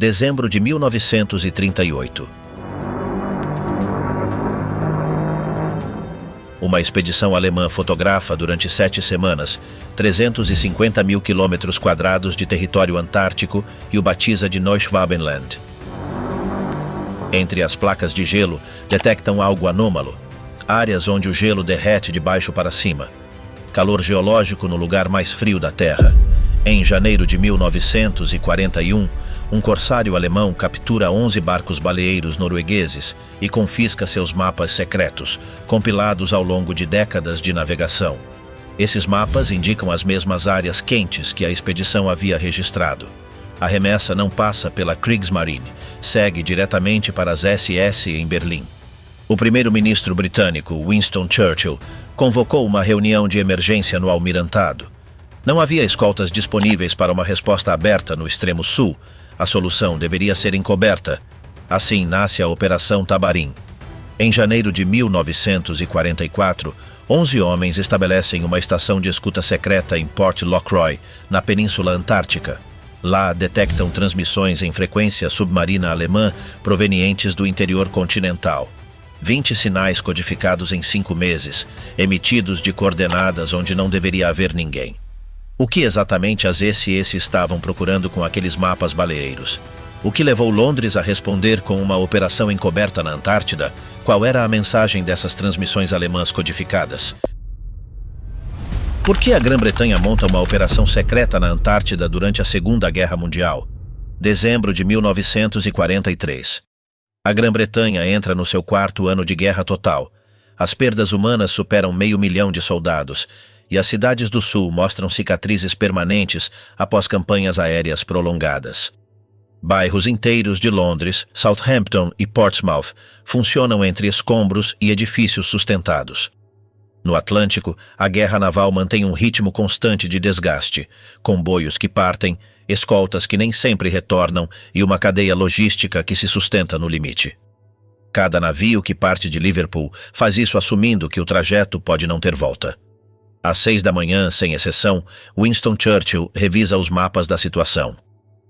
dezembro de 1938. Uma expedição alemã fotografa durante 7 semanas 350 mil quilômetros quadrados de território antártico e o batiza de Neuschwabenland. Entre as placas de gelo, detectam algo anômalo, áreas onde o gelo derrete de baixo para cima. Calor geológico no lugar mais frio da Terra. Em janeiro de 1941, um corsário alemão captura 11 barcos baleeiros noruegueses e confisca seus mapas secretos, compilados ao longo de décadas de navegação. Esses mapas indicam as mesmas áreas quentes que a expedição havia registrado. A remessa não passa pela Kriegsmarine, segue diretamente para as SS em Berlim. O primeiro-ministro britânico, Winston Churchill, convocou uma reunião de emergência no Almirantado. Não havia escoltas disponíveis para uma resposta aberta no extremo sul. A solução deveria ser encoberta. Assim nasce a Operação Tabarim. Em janeiro de 1944, 11 homens estabelecem uma estação de escuta secreta em Port Lockroy, na Península Antártica. Lá detectam transmissões em frequência submarina alemã provenientes do interior continental. 20 sinais codificados em 5 meses, emitidos de coordenadas onde não deveria haver ninguém. O que exatamente as SS estavam procurando com aqueles mapas baleeiros? O que levou Londres a responder com uma operação encoberta na Antártida? Qual era a mensagem dessas transmissões alemãs codificadas? Por que a Grã-Bretanha monta uma operação secreta na Antártida durante a Segunda Guerra Mundial? Dezembro de 1943. A Grã-Bretanha entra no seu 4º ano de guerra total. As perdas humanas superam 500 mil de soldados, e as cidades do sul mostram cicatrizes permanentes após campanhas aéreas prolongadas. Bairros inteiros de Londres, Southampton e Portsmouth funcionam entre escombros e edifícios sustentados. No Atlântico, a guerra naval mantém um ritmo constante de desgaste, comboios que partem, escoltas que nem sempre retornam e uma cadeia logística que se sustenta no limite. Cada navio que parte de Liverpool faz isso assumindo que o trajeto pode não ter volta. Às 6 da manhã, sem exceção, Winston Churchill revisa os mapas da situação.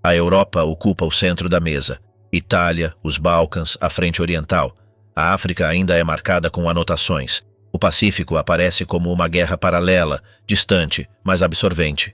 A Europa ocupa o centro da mesa. Itália, os Balcãs, a frente oriental. A África ainda é marcada com anotações. O Pacífico aparece como uma guerra paralela, distante, mas absorvente.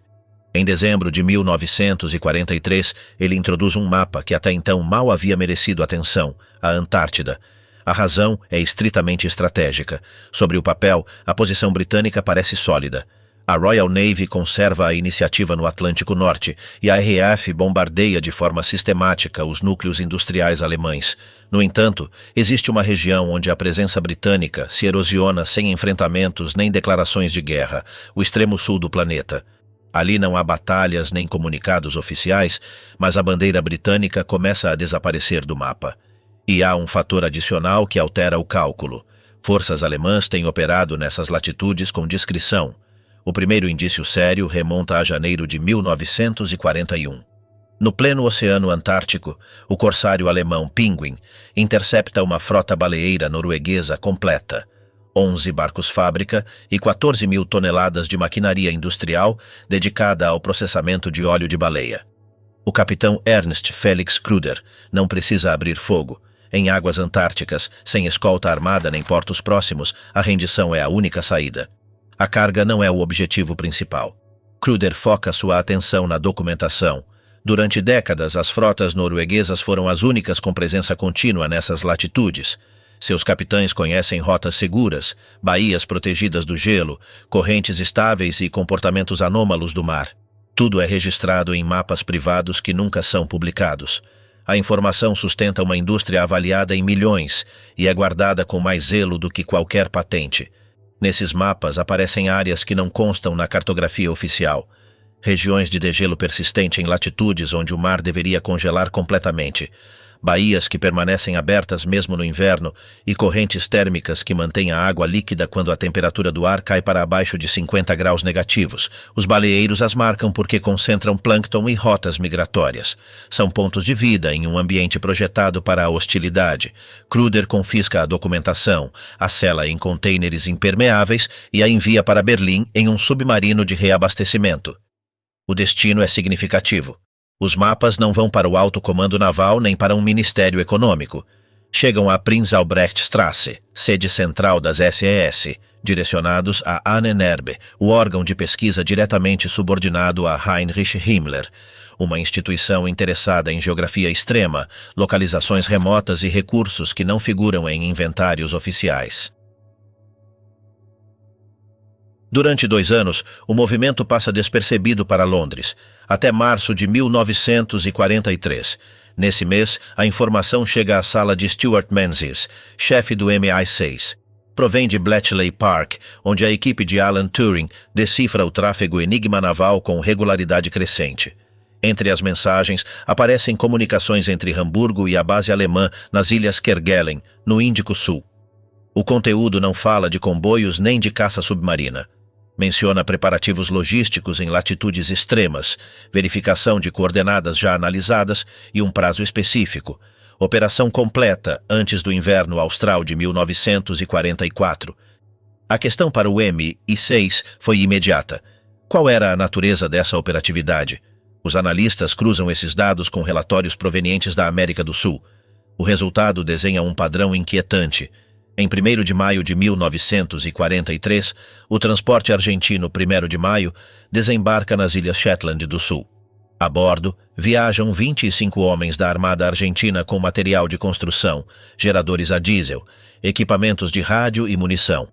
Em dezembro de 1943, ele introduz um mapa que até então mal havia merecido atenção, a Antártida. A razão é estritamente estratégica. Sobre o papel, a posição britânica parece sólida. A Royal Navy conserva a iniciativa no Atlântico Norte e a RAF bombardeia de forma sistemática os núcleos industriais alemães. No entanto, existe uma região onde a presença britânica se erosiona sem enfrentamentos nem declarações de guerra, o extremo sul do planeta. Ali não há batalhas nem comunicados oficiais, mas a bandeira britânica começa a desaparecer do mapa. E há um fator adicional que altera o cálculo. Forças alemãs têm operado nessas latitudes com discrição. O primeiro indício sério remonta a janeiro de 1941. No pleno Oceano Antártico, o corsário alemão Penguin intercepta uma frota baleeira norueguesa completa. 11 barcos-fábrica e 14 mil toneladas de maquinaria industrial dedicada ao processamento de óleo de baleia. O capitão Ernst Felix Kruder não precisa abrir fogo. Em águas antárticas, sem escolta armada nem portos próximos, a rendição é a única saída. A carga não é o objetivo principal. Kruder foca sua atenção na documentação. Durante décadas, as frotas norueguesas foram as únicas com presença contínua nessas latitudes. Seus capitães conhecem rotas seguras, baías protegidas do gelo, correntes estáveis e comportamentos anômalos do mar. Tudo é registrado em mapas privados que nunca são publicados. A informação sustenta uma indústria avaliada em milhões e é guardada com mais zelo do que qualquer patente. Nesses mapas aparecem áreas que não constam na cartografia oficial. Regiões de degelo persistente em latitudes onde o mar deveria congelar completamente. Baías que permanecem abertas mesmo no inverno e correntes térmicas que mantêm a água líquida quando a temperatura do ar cai para abaixo de 50 graus negativos. Os baleeiros as marcam porque concentram plâncton e rotas migratórias. São pontos de vida em um ambiente projetado para a hostilidade. Kruder confisca a documentação, a sela em contêineres impermeáveis e a envia para Berlim em um submarino de reabastecimento. O destino é significativo. Os mapas não vão para o Alto Comando Naval nem para um Ministério Econômico. Chegam a Prinz Albrecht Strasse, sede central das SES, direcionados a Ahnenerbe, o órgão de pesquisa diretamente subordinado a Heinrich Himmler, uma instituição interessada em geografia extrema, localizações remotas e recursos que não figuram em inventários oficiais. Durante 2 anos, o movimento passa despercebido para Londres, até março de 1943. Nesse mês, a informação chega à sala de Stuart Menzies, chefe do MI6. Provém de Bletchley Park, onde a equipe de Alan Turing decifra o tráfego enigma naval com regularidade crescente. Entre as mensagens, aparecem comunicações entre Hamburgo e a base alemã nas ilhas Kerguelen, no Índico Sul. O conteúdo não fala de comboios nem de caça submarina. Menciona preparativos logísticos em latitudes extremas, verificação de coordenadas já analisadas e um prazo específico. Operação completa antes do inverno austral de 1944. A questão para o MI6 foi imediata. Qual era a natureza dessa operatividade? Os analistas cruzam esses dados com relatórios provenientes da América do Sul. O resultado desenha um padrão inquietante. Em 1º de maio de 1943, o transporte argentino 1º de maio desembarca nas Ilhas Shetland do Sul. A bordo, viajam 25 homens da Armada Argentina com material de construção, geradores a diesel, equipamentos de rádio e munição.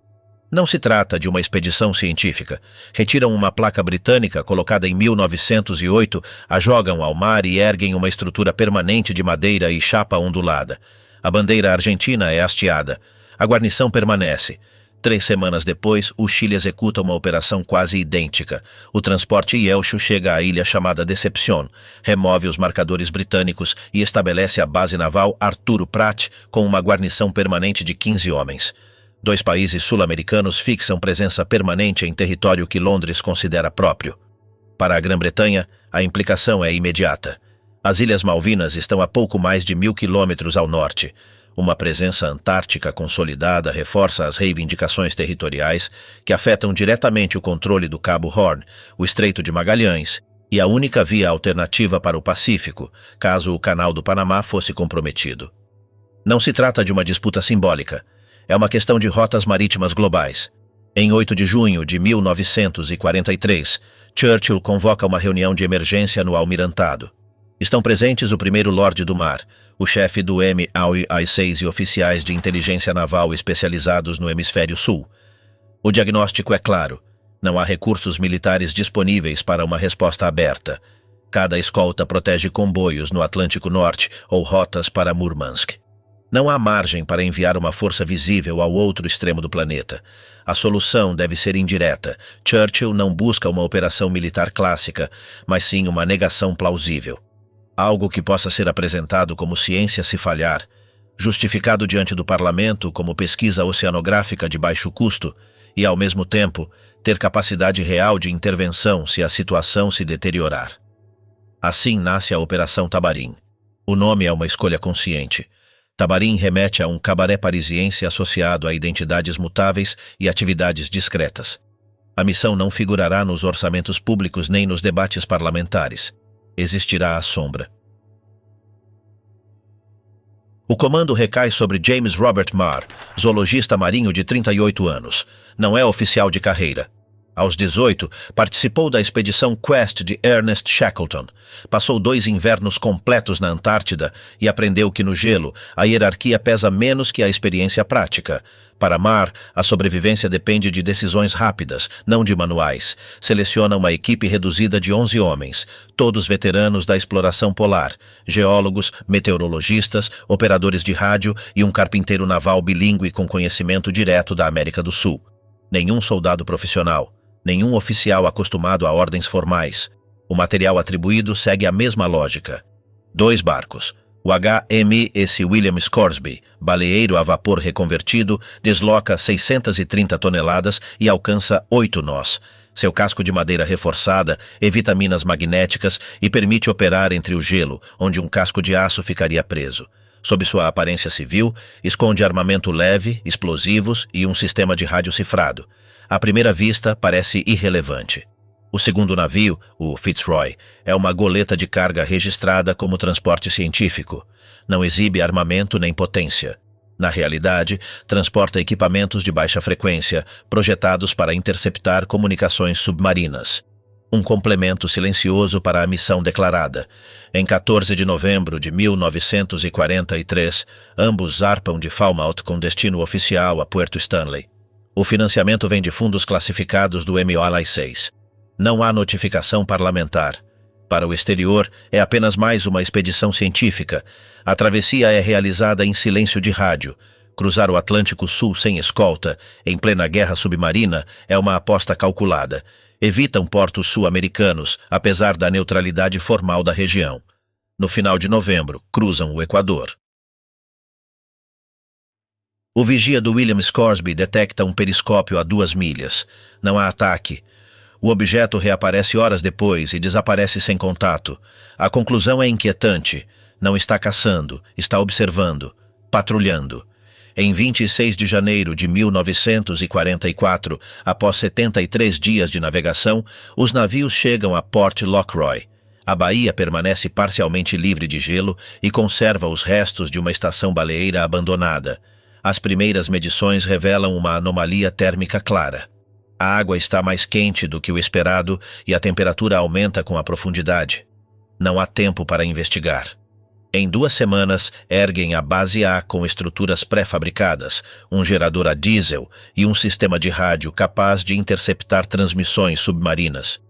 Não se trata de uma expedição científica. Retiram uma placa britânica colocada em 1908, a jogam ao mar e erguem uma estrutura permanente de madeira e chapa ondulada. A bandeira argentina é hasteada. A guarnição permanece. 3 semanas depois, o Chile executa uma operação quase idêntica. O transporte Yelcho chega à ilha chamada Deception, remove os marcadores britânicos e estabelece a base naval Arturo Prat com uma guarnição permanente de 15 homens. 2 países sul-americanos fixam presença permanente em território que Londres considera próprio. Para a Grã-Bretanha, a implicação é imediata. As Ilhas Malvinas estão a pouco mais de 1000 quilômetros ao norte. Uma presença antártica consolidada reforça as reivindicações territoriais que afetam diretamente o controle do Cabo Horn, o Estreito de Magalhães e a única via alternativa para o Pacífico, caso o Canal do Panamá fosse comprometido. Não se trata de uma disputa simbólica. É uma questão de rotas marítimas globais. Em 8 de junho de 1943, Churchill convoca uma reunião de emergência no Almirantado. Estão presentes o primeiro Lorde do Mar, o chefe do MI6 e oficiais de inteligência naval especializados no Hemisfério Sul. O diagnóstico é claro. Não há recursos militares disponíveis para uma resposta aberta. Cada escolta protege comboios no Atlântico Norte ou rotas para Murmansk. Não há margem para enviar uma força visível ao outro extremo do planeta. A solução deve ser indireta. Churchill não busca uma operação militar clássica, mas sim uma negação plausível. Algo que possa ser apresentado como ciência se falhar, justificado diante do parlamento como pesquisa oceanográfica de baixo custo e, ao mesmo tempo, ter capacidade real de intervenção se a situação se deteriorar. Assim nasce a Operação Tabarim. O nome é uma escolha consciente. Tabarim remete a um cabaré parisiense associado a identidades mutáveis e atividades discretas. A missão não figurará nos orçamentos públicos nem nos debates parlamentares. Existirá à sombra. O comando recai sobre James Robert Marr, zoologista marinho de 38 anos. Não é oficial de carreira. Aos 18, participou da expedição Quest de Ernest Shackleton. Passou 2 invernos completos na Antártida e aprendeu que no gelo a hierarquia pesa menos que a experiência prática. Para Marr, a sobrevivência depende de decisões rápidas, não de manuais. Seleciona uma equipe reduzida de 11 homens, todos veteranos da exploração polar, geólogos, meteorologistas, operadores de rádio e um carpinteiro naval bilíngue com conhecimento direto da América do Sul. Nenhum soldado profissional, nenhum oficial acostumado a ordens formais. O material atribuído segue a mesma lógica. 2 barcos. O HMS William Scoresby, baleeiro a vapor reconvertido, desloca 630 toneladas e alcança 8 nós. Seu casco de madeira reforçada evita minas magnéticas e permite operar entre o gelo, onde um casco de aço ficaria preso. Sob sua aparência civil, esconde armamento leve, explosivos e um sistema de rádio cifrado. À primeira vista, parece irrelevante. O segundo navio, o Fitzroy, é uma goleta de carga registrada como transporte científico. Não exibe armamento nem potência. Na realidade, transporta equipamentos de baixa frequência, projetados para interceptar comunicações submarinas. Um complemento silencioso para a missão declarada. Em 14 de novembro de 1943, ambos zarpam de Falmouth com destino oficial a Puerto Stanley. O financiamento vem de fundos classificados do MOLI-6. Não há notificação parlamentar. Para o exterior, é apenas mais uma expedição científica. A travessia é realizada em silêncio de rádio. Cruzar o Atlântico Sul sem escolta, em plena guerra submarina, é uma aposta calculada. Evitam portos sul-americanos, apesar da neutralidade formal da região. No final de novembro, cruzam o Equador. O vigia do William Scoresby detecta um periscópio a 2 milhas. Não há ataque. O objeto reaparece horas depois e desaparece sem contato. A conclusão é inquietante. Não está caçando, está observando, patrulhando. Em 26 de janeiro de 1944, após 73 dias de navegação, os navios chegam a Port Lockroy. A baía permanece parcialmente livre de gelo e conserva os restos de uma estação baleeira abandonada. As primeiras medições revelam uma anomalia térmica clara. A água está mais quente do que o esperado e a temperatura aumenta com a profundidade. Não há tempo para investigar. Em 2 semanas, erguem a base A com estruturas pré-fabricadas, um gerador a diesel e um sistema de rádio capaz de interceptar transmissões submarinas.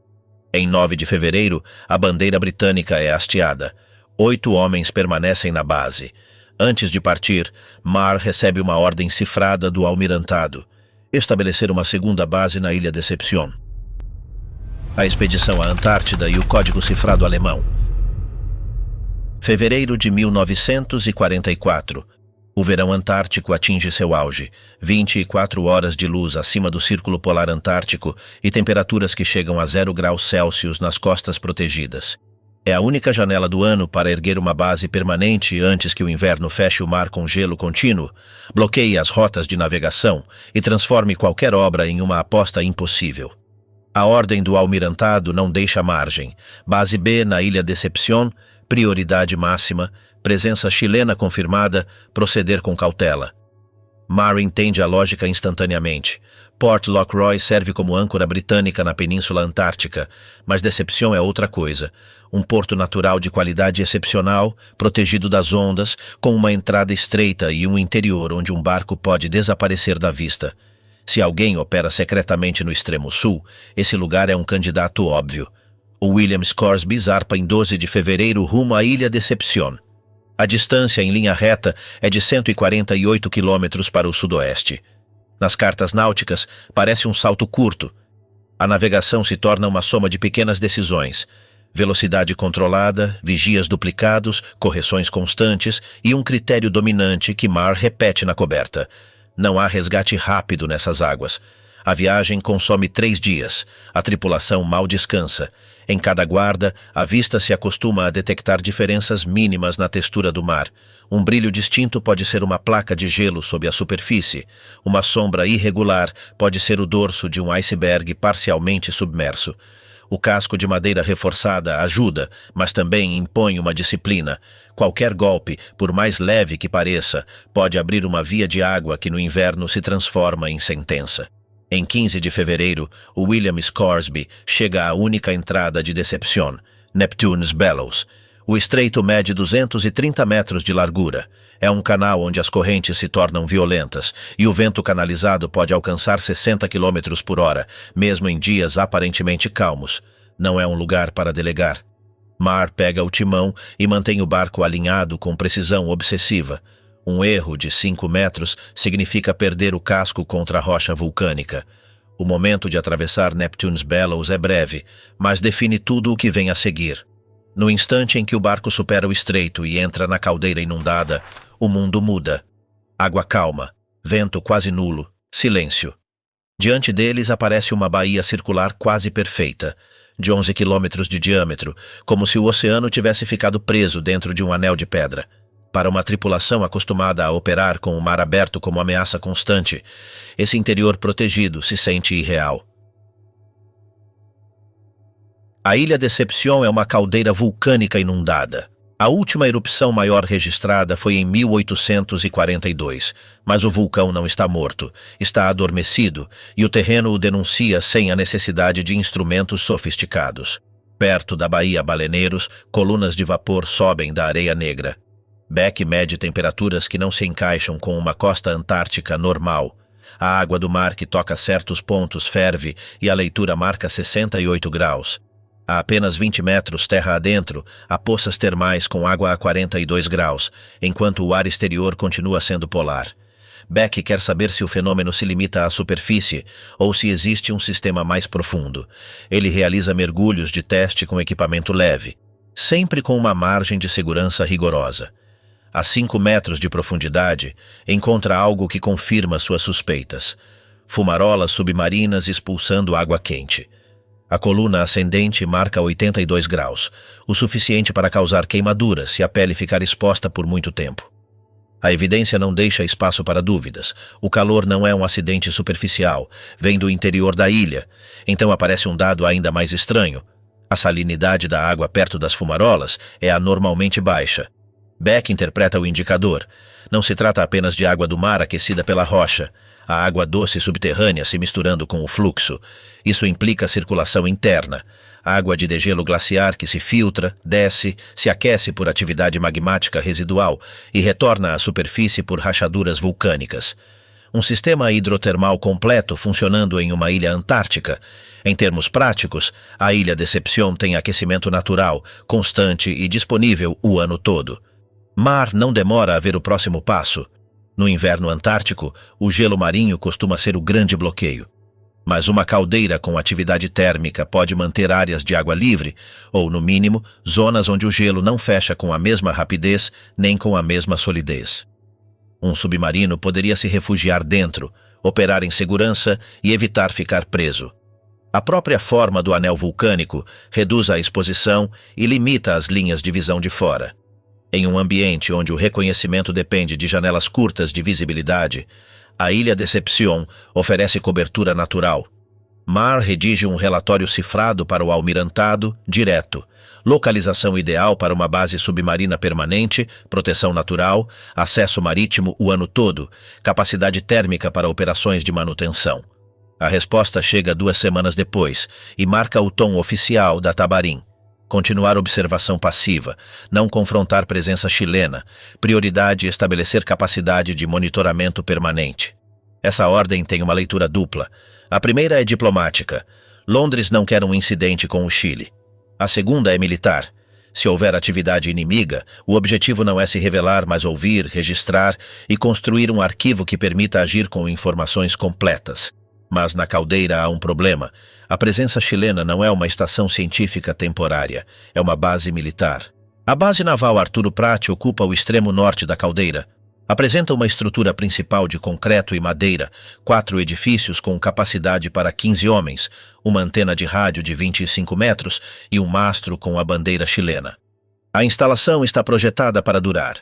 Em 9 de fevereiro, a bandeira britânica é hasteada. 8 homens permanecem na base. Antes de partir, Marr recebe uma ordem cifrada do almirantado: estabelecer uma segunda base na Ilha Deception. A expedição à Antártida e o código cifrado alemão. Fevereiro de 1944. O verão antártico atinge seu auge, 24 horas de luz acima do Círculo Polar Antártico e temperaturas que chegam a 0 graus Celsius nas costas protegidas. É a única janela do ano para erguer uma base permanente antes que o inverno feche o mar com gelo contínuo, bloqueie as rotas de navegação e transforme qualquer obra em uma aposta impossível. A ordem do almirantado não deixa margem. Base B na Ilha Deception, prioridade máxima, presença chilena confirmada, proceder com cautela. Marr entende a lógica instantaneamente. Port Lockroy serve como âncora britânica na Península Antártica, mas Deception é outra coisa. Um porto natural de qualidade excepcional, protegido das ondas, com uma entrada estreita e um interior onde um barco pode desaparecer da vista. Se alguém opera secretamente no extremo sul, esse lugar é um candidato óbvio. O William Scoresby zarpa em 12 de fevereiro rumo à Ilha Deception. A distância em linha reta é de 148 quilômetros para o sudoeste. Nas cartas náuticas, parece um salto curto. A navegação se torna uma soma de pequenas decisões: velocidade controlada, vigias duplicados, correções constantes e um critério dominante que Marr repete na coberta: não há resgate rápido nessas águas. A viagem consome 3 dias. A tripulação mal descansa. Em cada guarda, a vista se acostuma a detectar diferenças mínimas na textura do mar. Um brilho distinto pode ser uma placa de gelo sob a superfície. Uma sombra irregular pode ser o dorso de um iceberg parcialmente submerso. O casco de madeira reforçada ajuda, mas também impõe uma disciplina. Qualquer golpe, por mais leve que pareça, pode abrir uma via de água que no inverno se transforma em sentença. Em 15 de fevereiro, o William Scoresby chega à única entrada de Deception, Neptune's Bellows. O estreito mede 230 metros de largura. É um canal onde as correntes se tornam violentas e o vento canalizado pode alcançar 60 km por hora, mesmo em dias aparentemente calmos. Não é um lugar para delegar. Marr pega o timão e mantém o barco alinhado com precisão obsessiva. Um erro de 5 metros significa perder o casco contra a rocha vulcânica. O momento de atravessar Neptune's Bellows é breve, mas define tudo o que vem a seguir. No instante em que o barco supera o estreito e entra na caldeira inundada, o mundo muda. Água calma, vento quase nulo, silêncio. Diante deles aparece uma baía circular quase perfeita, de 11 quilômetros de diâmetro, como se o oceano tivesse ficado preso dentro de um anel de pedra. Para uma tripulação acostumada a operar com o mar aberto como ameaça constante, esse interior protegido se sente irreal. A Ilha Deception é uma caldeira vulcânica inundada. A última erupção maior registrada foi em 1842, mas o vulcão não está morto, está adormecido e o terreno o denuncia sem a necessidade de instrumentos sofisticados. Perto da Baía Baleneiros, colunas de vapor sobem da areia negra. Beck mede temperaturas que não se encaixam com uma costa antártica normal. A água do mar que toca certos pontos ferve e a leitura marca 68 graus. A apenas 20 metros terra adentro, há poças termais com água a 42 graus, enquanto o ar exterior continua sendo polar. Beck quer saber se o fenômeno se limita à superfície ou se existe um sistema mais profundo. Ele realiza mergulhos de teste com equipamento leve, sempre com uma margem de segurança rigorosa. A 5 metros de profundidade, encontra algo que confirma suas suspeitas. Fumarolas submarinas expulsando água quente. A coluna ascendente marca 82 graus, o suficiente para causar queimaduras se a pele ficar exposta por muito tempo. A evidência não deixa espaço para dúvidas. O calor não é um acidente superficial, vem do interior da ilha. Então aparece um dado ainda mais estranho. A salinidade da água perto das fumarolas é anormalmente baixa. Beck interpreta o indicador. Não se trata apenas de água do mar aquecida pela rocha. A água doce subterrânea se misturando com o fluxo. Isso implica circulação interna. Água de degelo glaciar que se filtra, desce, se aquece por atividade magmática residual e retorna à superfície por rachaduras vulcânicas. Um sistema hidrotermal completo funcionando em uma ilha antártica. Em termos práticos, a Ilha Deception tem aquecimento natural, constante e disponível o ano todo. Mar não demora a ver o próximo passo. No inverno antártico, o gelo marinho costuma ser o grande bloqueio. Mas uma caldeira com atividade térmica pode manter áreas de água livre, ou, no mínimo, zonas onde o gelo não fecha com a mesma rapidez nem com a mesma solidez. Um submarino poderia se refugiar dentro, operar em segurança e evitar ficar preso. A própria forma do anel vulcânico reduz a exposição e limita as linhas de visão de fora. Em um ambiente onde o reconhecimento depende de janelas curtas de visibilidade, a Ilha Deception oferece cobertura natural. Mar redige um relatório cifrado para o almirantado, direto. Localização ideal para uma base submarina permanente, proteção natural, acesso marítimo o ano todo, capacidade térmica para operações de manutenção. A resposta chega 2 semanas depois e marca o tom oficial da Tabarim. Continuar observação passiva, não confrontar presença chilena, prioridade estabelecer capacidade de monitoramento permanente. Essa ordem tem uma leitura dupla. A primeira é diplomática. Londres não quer um incidente com o Chile. A segunda é militar. Se houver atividade inimiga, o objetivo não é se revelar, mas ouvir, registrar e construir um arquivo que permita agir com informações completas. Mas na caldeira há um problema. A presença chilena não é uma estação científica temporária, é uma base militar. A base naval Arturo Prat ocupa o extremo norte da caldeira. Apresenta uma estrutura principal de concreto e madeira, 4 edifícios com capacidade para 15 homens, uma antena de rádio de 25 metros e um mastro com a bandeira chilena. A instalação está projetada para durar.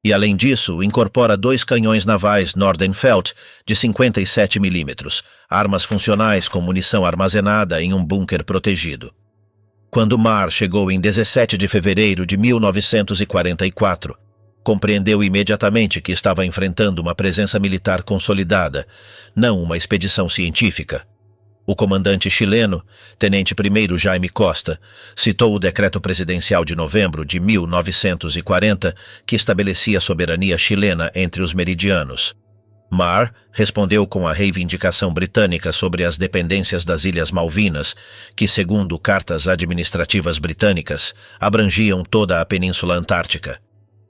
E, além disso, incorpora 2 canhões navais Nordenfeldt de 57 milímetros, armas funcionais com munição armazenada em um bunker protegido. Quando Mar chegou em 17 de fevereiro de 1944, compreendeu imediatamente que estava enfrentando uma presença militar consolidada, não uma expedição científica. O comandante chileno, Tenente I Jaime Costa, citou o decreto presidencial de novembro de 1940 que estabelecia a soberania chilena entre os meridianos. Mar respondeu com a reivindicação britânica sobre as dependências das Ilhas Malvinas, que, segundo cartas administrativas britânicas, abrangiam toda a Península Antártica.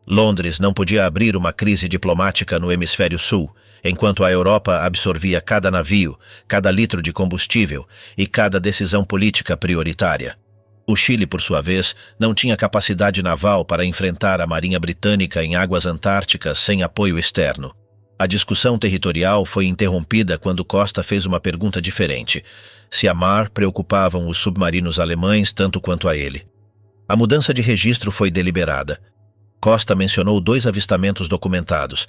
Londres não podia abrir uma crise diplomática no Hemisfério Sul, enquanto a Europa absorvia cada navio, cada litro de combustível e cada decisão política prioritária. O Chile, por sua vez, não tinha capacidade naval para enfrentar a Marinha Britânica em águas antárticas sem apoio externo. A discussão territorial foi interrompida quando Costa fez uma pergunta diferente: se a Mar preocupavam os submarinos alemães tanto quanto a ele. A mudança de registro foi deliberada. Costa mencionou 2 avistamentos documentados,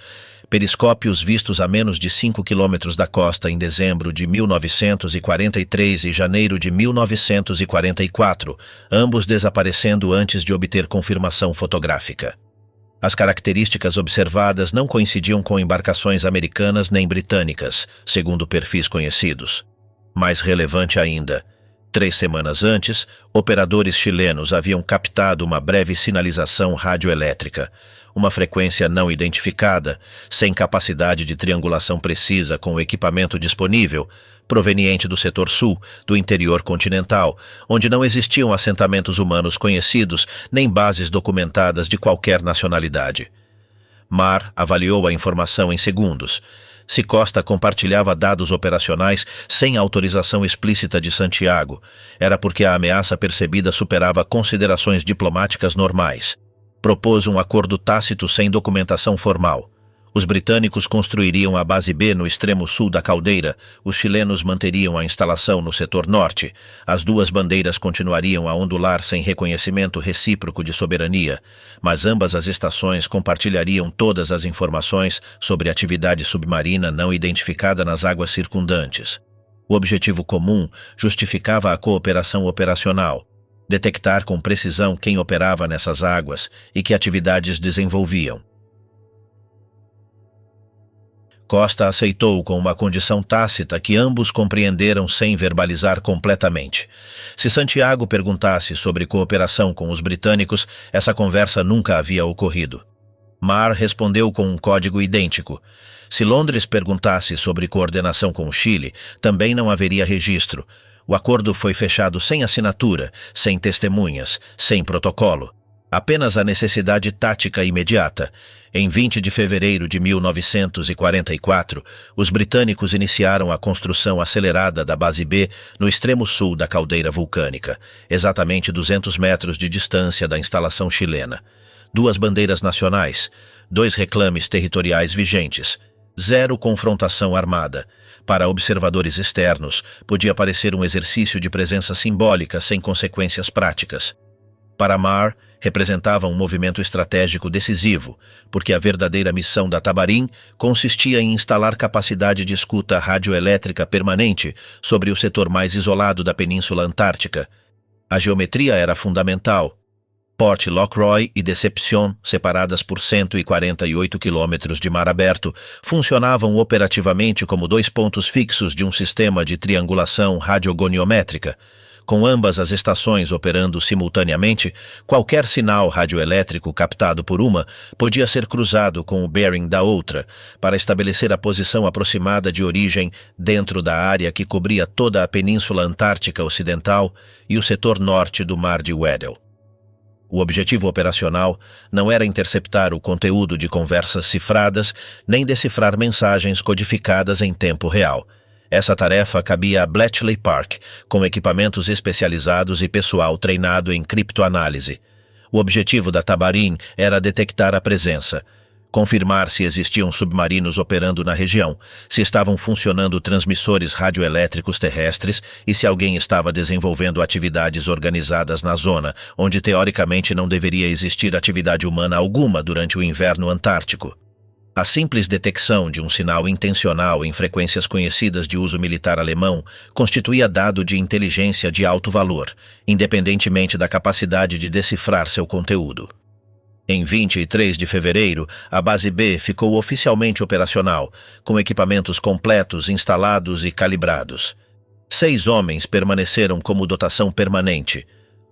periscópios vistos a menos de 5 quilômetros da costa em dezembro de 1943 e janeiro de 1944, ambos desaparecendo antes de obter confirmação fotográfica. As características observadas não coincidiam com embarcações americanas nem britânicas, segundo perfis conhecidos. Mais relevante ainda, 3 semanas antes, operadores chilenos haviam captado uma breve sinalização radioelétrica, uma frequência não identificada, sem capacidade de triangulação precisa com o equipamento disponível, proveniente do setor sul, do interior continental, onde não existiam assentamentos humanos conhecidos nem bases documentadas de qualquer nacionalidade. Mar avaliou a informação em segundos. Se Costa compartilhava dados operacionais sem autorização explícita de Santiago, era porque a ameaça percebida superava considerações diplomáticas normais. Propôs um acordo tácito sem documentação formal. Os britânicos construiriam a base B no extremo sul da caldeira, os chilenos manteriam a instalação no setor norte, as 2 bandeiras continuariam a ondular sem reconhecimento recíproco de soberania, mas ambas as estações compartilhariam todas as informações sobre atividade submarina não identificada nas águas circundantes. O objetivo comum justificava a cooperação operacional, detectar com precisão quem operava nessas águas e que atividades desenvolviam. Costa aceitou com uma condição tácita que ambos compreenderam sem verbalizar completamente. Se Santiago perguntasse sobre cooperação com os britânicos, essa conversa nunca havia ocorrido. Mar respondeu com um código idêntico. Se Londres perguntasse sobre coordenação com o Chile, também não haveria registro. O acordo foi fechado sem assinatura, sem testemunhas, sem protocolo. Apenas a necessidade tática imediata. Em 20 de fevereiro de 1944, os britânicos iniciaram a construção acelerada da Base B no extremo sul da caldeira vulcânica, exatamente 200 metros de distância da instalação chilena. 2 bandeiras nacionais, 2 reclames territoriais vigentes, 0 confrontação armada. Para observadores externos, podia parecer um exercício de presença simbólica sem consequências práticas. Para Mar, representava um movimento estratégico decisivo, porque a verdadeira missão da Tabarim consistia em instalar capacidade de escuta radioelétrica permanente sobre o setor mais isolado da Península Antártica. A geometria era fundamental. Port Lockroy e Deception, separadas por 148 quilômetros de mar aberto, funcionavam operativamente como 2 pontos fixos de um sistema de triangulação radiogoniométrica. Com ambas as estações operando simultaneamente, qualquer sinal radioelétrico captado por uma podia ser cruzado com o bearing da outra, para estabelecer a posição aproximada de origem dentro da área que cobria toda a Península Antártica Ocidental e o setor norte do Mar de Weddell. O objetivo operacional não era interceptar o conteúdo de conversas cifradas, nem decifrar mensagens codificadas em tempo real. Essa tarefa cabia a Bletchley Park, com equipamentos especializados e pessoal treinado em criptoanálise. O objetivo da Tabarim era detectar a presença, confirmar se existiam submarinos operando na região, se estavam funcionando transmissores radioelétricos terrestres e se alguém estava desenvolvendo atividades organizadas na zona, onde teoricamente não deveria existir atividade humana alguma durante o inverno antártico. A simples detecção de um sinal intencional em frequências conhecidas de uso militar alemão constituía dado de inteligência de alto valor, independentemente da capacidade de decifrar seu conteúdo. Em 23 de fevereiro, a Base B ficou oficialmente operacional, com equipamentos completos, instalados e calibrados. 6 homens permaneceram como dotação permanente.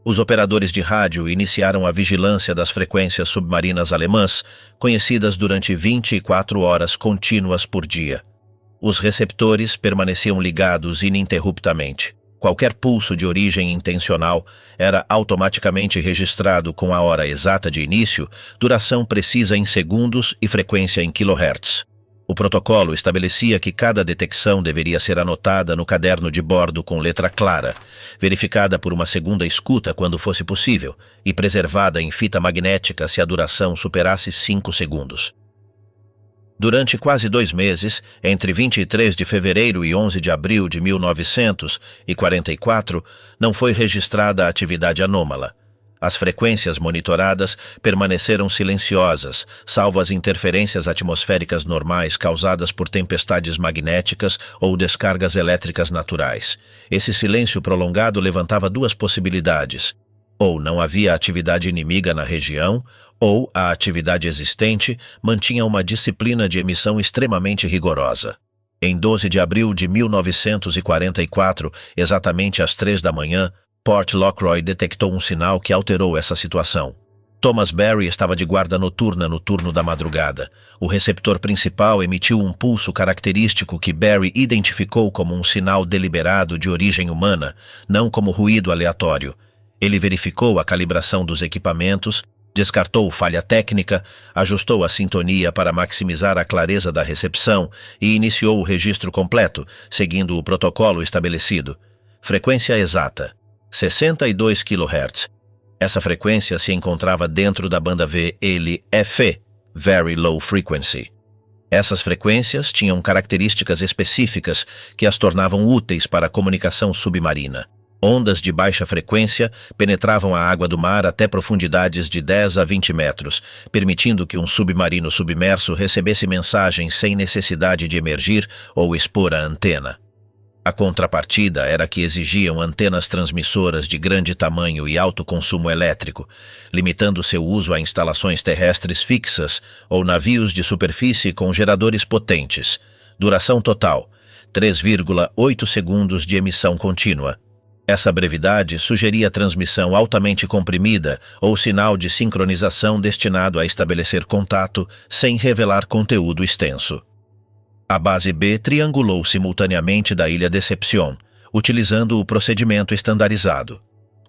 Os operadores de rádio iniciaram a vigilância das frequências submarinas alemãs, conhecidas durante 24 horas contínuas por dia. Os receptores permaneciam ligados ininterruptamente. Qualquer pulso de origem intencional era automaticamente registrado com a hora exata de início, duração precisa em segundos e frequência em kHz. O protocolo estabelecia que cada detecção deveria ser anotada no caderno de bordo com letra clara, verificada por uma segunda escuta quando fosse possível e preservada em fita magnética se a duração superasse 5 segundos. Durante quase 2 meses, entre 23 de fevereiro e 11 de abril de 1944, não foi registrada atividade anômala. As frequências monitoradas permaneceram silenciosas, salvo as interferências atmosféricas normais causadas por tempestades magnéticas ou descargas elétricas naturais. Esse silêncio prolongado levantava duas possibilidades: ou não havia atividade inimiga na região, ou a atividade existente mantinha uma disciplina de emissão extremamente rigorosa. Em 12 de abril de 1944, exatamente às 3 da manhã, Port Lockroy detectou um sinal que alterou essa situação. Thomas Barry estava de guarda noturna no turno da madrugada. O receptor principal emitiu um pulso característico que Barry identificou como um sinal deliberado de origem humana, não como ruído aleatório. Ele verificou a calibração dos equipamentos, descartou falha técnica, ajustou a sintonia para maximizar a clareza da recepção e iniciou o registro completo, seguindo o protocolo estabelecido. Frequência exata: 62 kHz. Essa frequência se encontrava dentro da banda VLF, Very Low Frequency. Essas frequências tinham características específicas que as tornavam úteis para a comunicação submarina. Ondas de baixa frequência penetravam a água do mar até profundidades de 10 a 20 metros, permitindo que um submarino submerso recebesse mensagens sem necessidade de emergir ou expor a antena. A contrapartida era que exigiam antenas transmissoras de grande tamanho e alto consumo elétrico, limitando seu uso a instalações terrestres fixas ou navios de superfície com geradores potentes. Duração total: 3,8 segundos de emissão contínua. Essa brevidade sugeria transmissão altamente comprimida ou sinal de sincronização destinado a estabelecer contato sem revelar conteúdo extenso. A base B triangulou simultaneamente da ilha Deception, utilizando o procedimento estandarizado.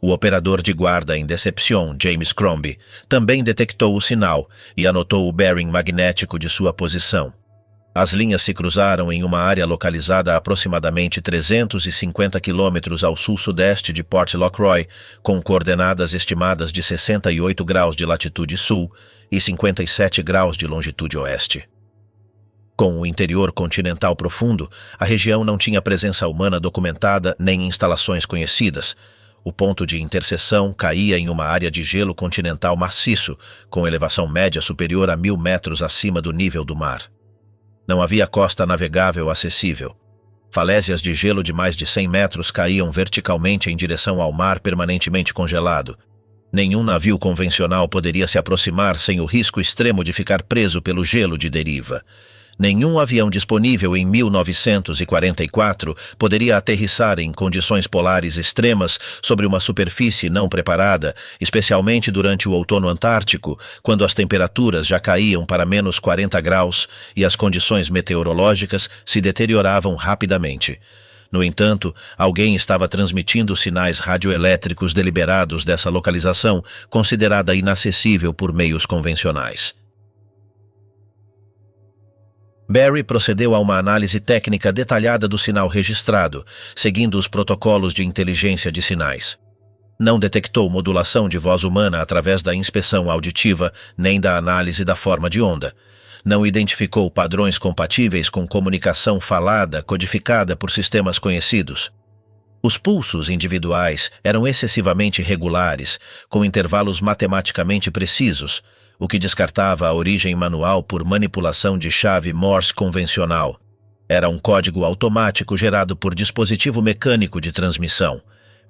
O operador de guarda em Deception, James Crombie, também detectou o sinal e anotou o bearing magnético de sua posição. As linhas se cruzaram em uma área localizada a aproximadamente 350 quilômetros ao sul-sudeste de Port Lockroy, com coordenadas estimadas de 68 graus de latitude sul e 57 graus de longitude oeste. Com o interior continental profundo, a região não tinha presença humana documentada nem instalações conhecidas. O ponto de interseção caía em uma área de gelo continental maciço, com elevação média superior a 1.000 metros acima do nível do mar. Não havia costa navegável acessível. Falésias de gelo de mais de 100 metros caíam verticalmente em direção ao mar permanentemente congelado. Nenhum navio convencional poderia se aproximar sem o risco extremo de ficar preso pelo gelo de deriva. Nenhum avião disponível em 1944 poderia aterrissar em condições polares extremas sobre uma superfície não preparada, especialmente durante o outono antártico, quando as temperaturas já caíam para menos 40 graus e as condições meteorológicas se deterioravam rapidamente. No entanto, alguém estava transmitindo sinais radioelétricos deliberados dessa localização, considerada inacessível por meios convencionais. Barry procedeu a uma análise técnica detalhada do sinal registrado, seguindo os protocolos de inteligência de sinais. Não detectou modulação de voz humana através da inspeção auditiva nem da análise da forma de onda. Não identificou padrões compatíveis com comunicação falada codificada por sistemas conhecidos. Os pulsos individuais eram excessivamente regulares, com intervalos matematicamente precisos, o que descartava a origem manual por manipulação de chave Morse convencional. Era um código automático gerado por dispositivo mecânico de transmissão.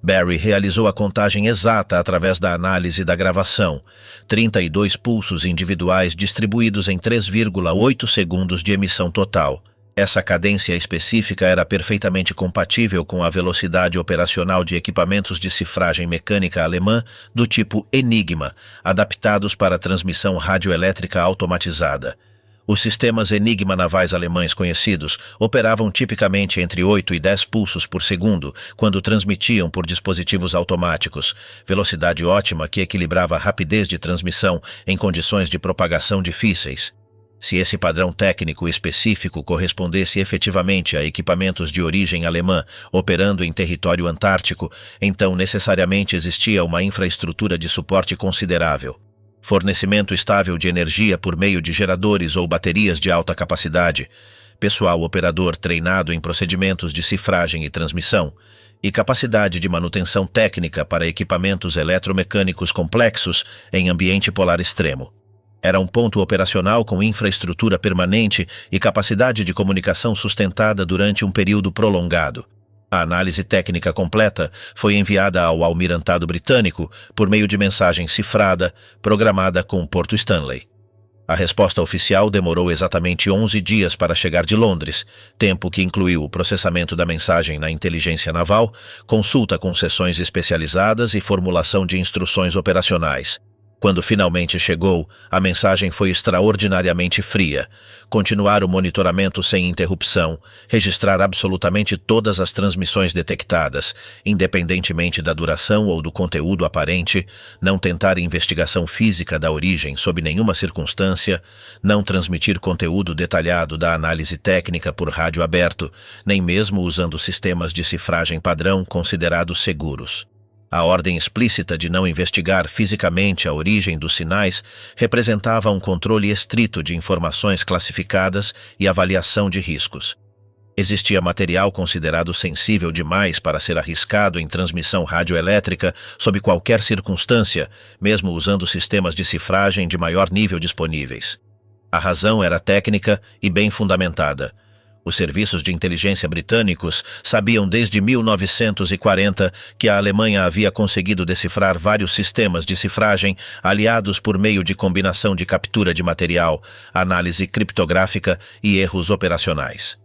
Barry realizou a contagem exata através da análise da gravação: 32 pulsos individuais distribuídos em 3,8 segundos de emissão total. Essa cadência específica era perfeitamente compatível com a velocidade operacional de equipamentos de cifragem mecânica alemã do tipo Enigma, adaptados para transmissão radioelétrica automatizada. Os sistemas Enigma navais alemães conhecidos operavam tipicamente entre 8 e 10 pulsos por segundo quando transmitiam por dispositivos automáticos, velocidade ótima que equilibrava a rapidez de transmissão em condições de propagação difíceis. Se esse padrão técnico específico correspondesse efetivamente a equipamentos de origem alemã operando em território antártico, então necessariamente existia uma infraestrutura de suporte considerável. Fornecimento estável de energia por meio de geradores ou baterias de alta capacidade, pessoal operador treinado em procedimentos de cifragem e transmissão, e capacidade de manutenção técnica para equipamentos eletromecânicos complexos em ambiente polar extremo. Era um ponto operacional com infraestrutura permanente e capacidade de comunicação sustentada durante um período prolongado. A análise técnica completa foi enviada ao Almirantado Britânico por meio de mensagem cifrada, programada com Porto Stanley. A resposta oficial demorou exatamente 11 dias para chegar de Londres, tempo que incluiu o processamento da mensagem na inteligência naval, consulta com seções especializadas e formulação de instruções operacionais. Quando finalmente chegou, a mensagem foi extraordinariamente fria. Continuar o monitoramento sem interrupção, registrar absolutamente todas as transmissões detectadas, independentemente da duração ou do conteúdo aparente, não tentar investigação física da origem sob nenhuma circunstância, não transmitir conteúdo detalhado da análise técnica por rádio aberto, nem mesmo usando sistemas de cifragem padrão considerados seguros. A ordem explícita de não investigar fisicamente a origem dos sinais representava um controle estrito de informações classificadas e avaliação de riscos. Existia material considerado sensível demais para ser arriscado em transmissão radioelétrica sob qualquer circunstância, mesmo usando sistemas de cifragem de maior nível disponíveis. A razão era técnica e bem fundamentada. Os serviços de inteligência britânicos sabiam desde 1940 que a Alemanha havia conseguido decifrar vários sistemas de cifragem aliados por meio de combinação de captura de material, análise criptográfica e erros operacionais.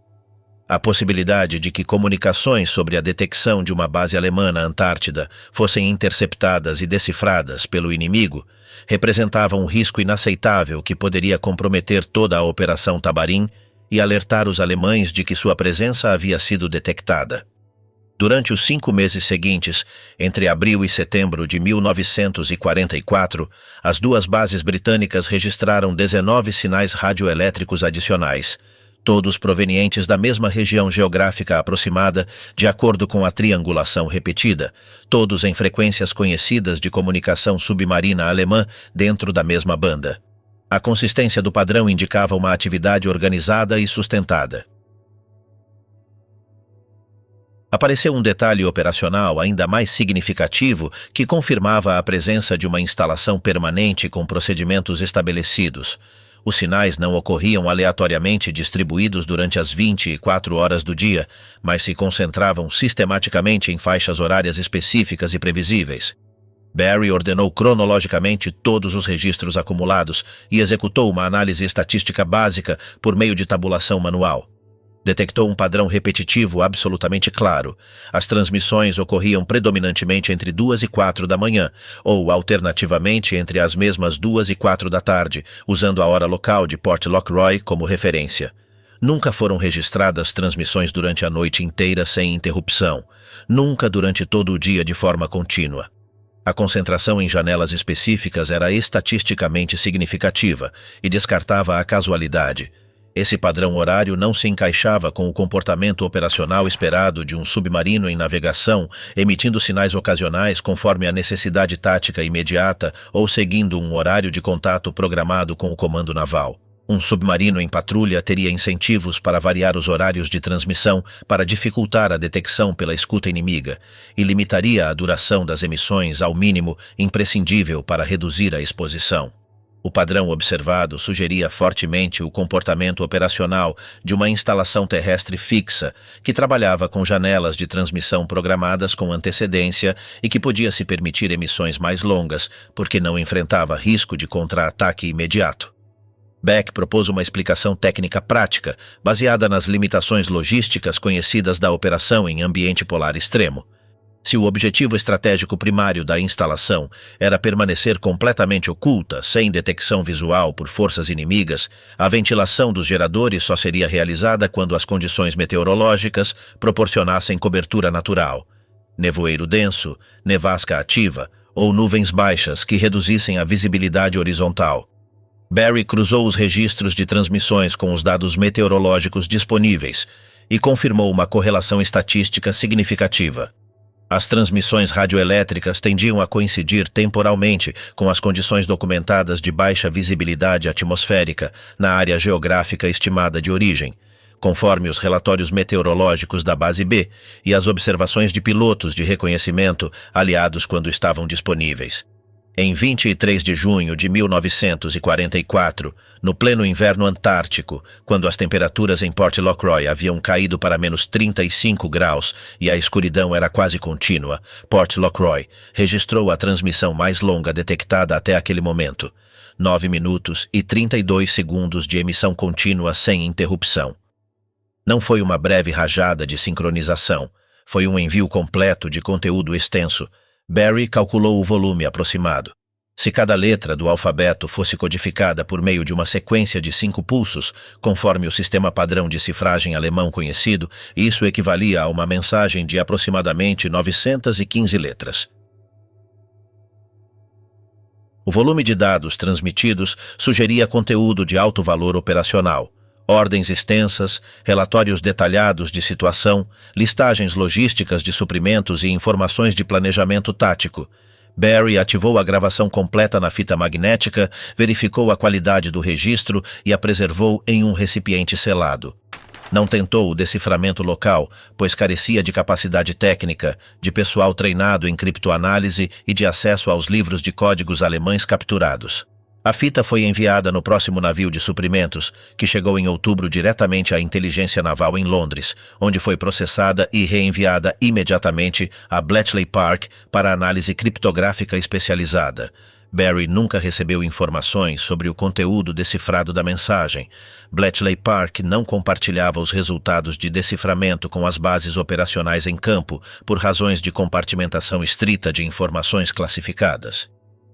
A possibilidade de que comunicações sobre a detecção de uma base alemã na Antártida fossem interceptadas e decifradas pelo inimigo representava um risco inaceitável que poderia comprometer toda a Operação Tabarim e alertar os alemães de que sua presença havia sido detectada. Durante os 5 meses seguintes, entre abril e setembro de 1944, as duas bases britânicas registraram 19 sinais radioelétricos adicionais, todos provenientes da mesma região geográfica aproximada, de acordo com a triangulação repetida, todos em frequências conhecidas de comunicação submarina alemã dentro da mesma banda. A consistência do padrão indicava uma atividade organizada e sustentada. Apareceu um detalhe operacional ainda mais significativo que confirmava a presença de uma instalação permanente com procedimentos estabelecidos. Os sinais não ocorriam aleatoriamente distribuídos durante as 24 horas do dia, mas se concentravam sistematicamente em faixas horárias específicas e previsíveis. Barry ordenou cronologicamente todos os registros acumulados e executou uma análise estatística básica por meio de tabulação manual. Detectou um padrão repetitivo absolutamente claro. As transmissões ocorriam predominantemente entre 2 e 4 da manhã, ou alternativamente entre as mesmas 2 e 4 da tarde, usando a hora local de Port Lockroy como referência. Nunca foram registradas transmissões durante a noite inteira sem interrupção. Nunca durante todo o dia de forma contínua. A concentração em janelas específicas era estatisticamente significativa e descartava a casualidade. Esse padrão horário não se encaixava com o comportamento operacional esperado de um submarino em navegação, emitindo sinais ocasionais conforme a necessidade tática imediata ou seguindo um horário de contato programado com o comando naval. Um submarino em patrulha teria incentivos para variar os horários de transmissão para dificultar a detecção pela escuta inimiga e limitaria a duração das emissões ao mínimo imprescindível para reduzir a exposição. O padrão observado sugeria fortemente o comportamento operacional de uma instalação terrestre fixa que trabalhava com janelas de transmissão programadas com antecedência e que podia se permitir emissões mais longas porque não enfrentava risco de contra-ataque imediato. Beck propôs uma explicação técnica prática, baseada nas limitações logísticas conhecidas da operação em ambiente polar extremo. Se o objetivo estratégico primário da instalação era permanecer completamente oculta, sem detecção visual por forças inimigas, a ventilação dos geradores só seria realizada quando as condições meteorológicas proporcionassem cobertura natural. Nevoeiro denso, nevasca ativa ou nuvens baixas que reduzissem a visibilidade horizontal. Barry cruzou os registros de transmissões com os dados meteorológicos disponíveis e confirmou uma correlação estatística significativa. As transmissões radioelétricas tendiam a coincidir temporalmente com as condições documentadas de baixa visibilidade atmosférica na área geográfica estimada de origem. conforme os relatórios meteorológicos da Base B e as observações de pilotos de reconhecimento aliados quando estavam disponíveis. Em 23 de junho de 1944, no pleno inverno antártico, quando as temperaturas em Port Lockroy haviam caído para menos 35 graus e a escuridão era quase contínua, Port Lockroy registrou a transmissão mais longa detectada até aquele momento, 9 minutos e 32 segundos de emissão contínua sem interrupção. Não foi uma breve rajada de sincronização, foi um envio completo de conteúdo extenso. Barry calculou o volume aproximado. Se cada letra do alfabeto fosse codificada por meio de uma sequência de 5 pulsos, conforme o sistema padrão de cifragem alemão conhecido, isso equivalia a uma mensagem de aproximadamente 915 letras. O volume de dados transmitidos sugeria conteúdo de alto valor operacional. Ordens extensas, relatórios detalhados de situação, listagens logísticas de suprimentos e informações de planejamento tático. Barry ativou a gravação completa na fita magnética, verificou a qualidade do registro e a preservou em um recipiente selado. Não tentou o deciframento local, pois carecia de capacidade técnica, de pessoal treinado em criptoanálise e de acesso aos livros de códigos alemães capturados. A fita foi enviada no próximo navio de suprimentos, que chegou em outubro diretamente à inteligência naval em Londres, onde foi processada e reenviada imediatamente a Bletchley Park para análise criptográfica especializada. Barry nunca recebeu informações sobre o conteúdo decifrado da mensagem. Bletchley Park não compartilhava os resultados de deciframento com as bases operacionais em campo por razões de compartimentação estrita de informações classificadas.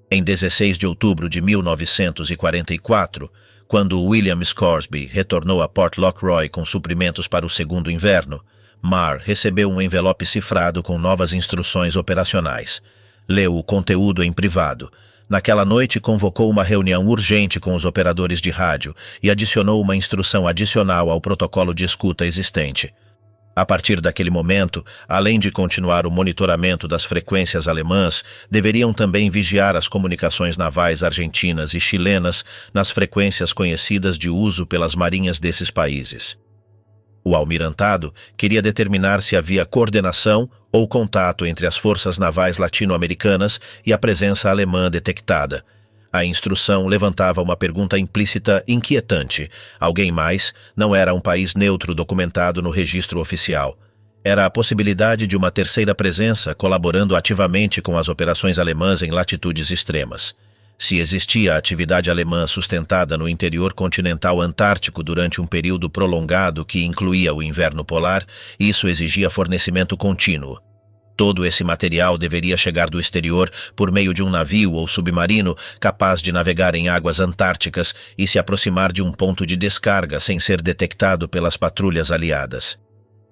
Em 16 de outubro de 1944, quando William Scoresby retornou a Port Lockroy com suprimentos para o segundo inverno, Marr recebeu um envelope cifrado com novas instruções operacionais. Leu o conteúdo em privado. Naquela noite, convocou uma reunião urgente com os operadores de rádio e adicionou uma instrução adicional ao protocolo de escuta existente. A partir daquele momento, além de continuar o monitoramento das frequências alemãs, deveriam também vigiar as comunicações navais argentinas e chilenas nas frequências conhecidas de uso pelas marinhas desses países. O almirantado queria determinar se havia coordenação ou contato entre as forças navais latino-americanas e a presença alemã detectada. A instrução levantava uma pergunta implícita inquietante. Alguém mais não era um país neutro documentado no registro oficial. Era a possibilidade de uma terceira presença colaborando ativamente com as operações alemãs em latitudes extremas. Se existia atividade alemã sustentada no interior continental antártico durante um período prolongado que incluía o inverno polar, isso exigia fornecimento contínuo. Todo esse material deveria chegar do exterior por meio de um navio ou submarino capaz de navegar em águas antárticas e se aproximar de um ponto de descarga sem ser detectado pelas patrulhas aliadas.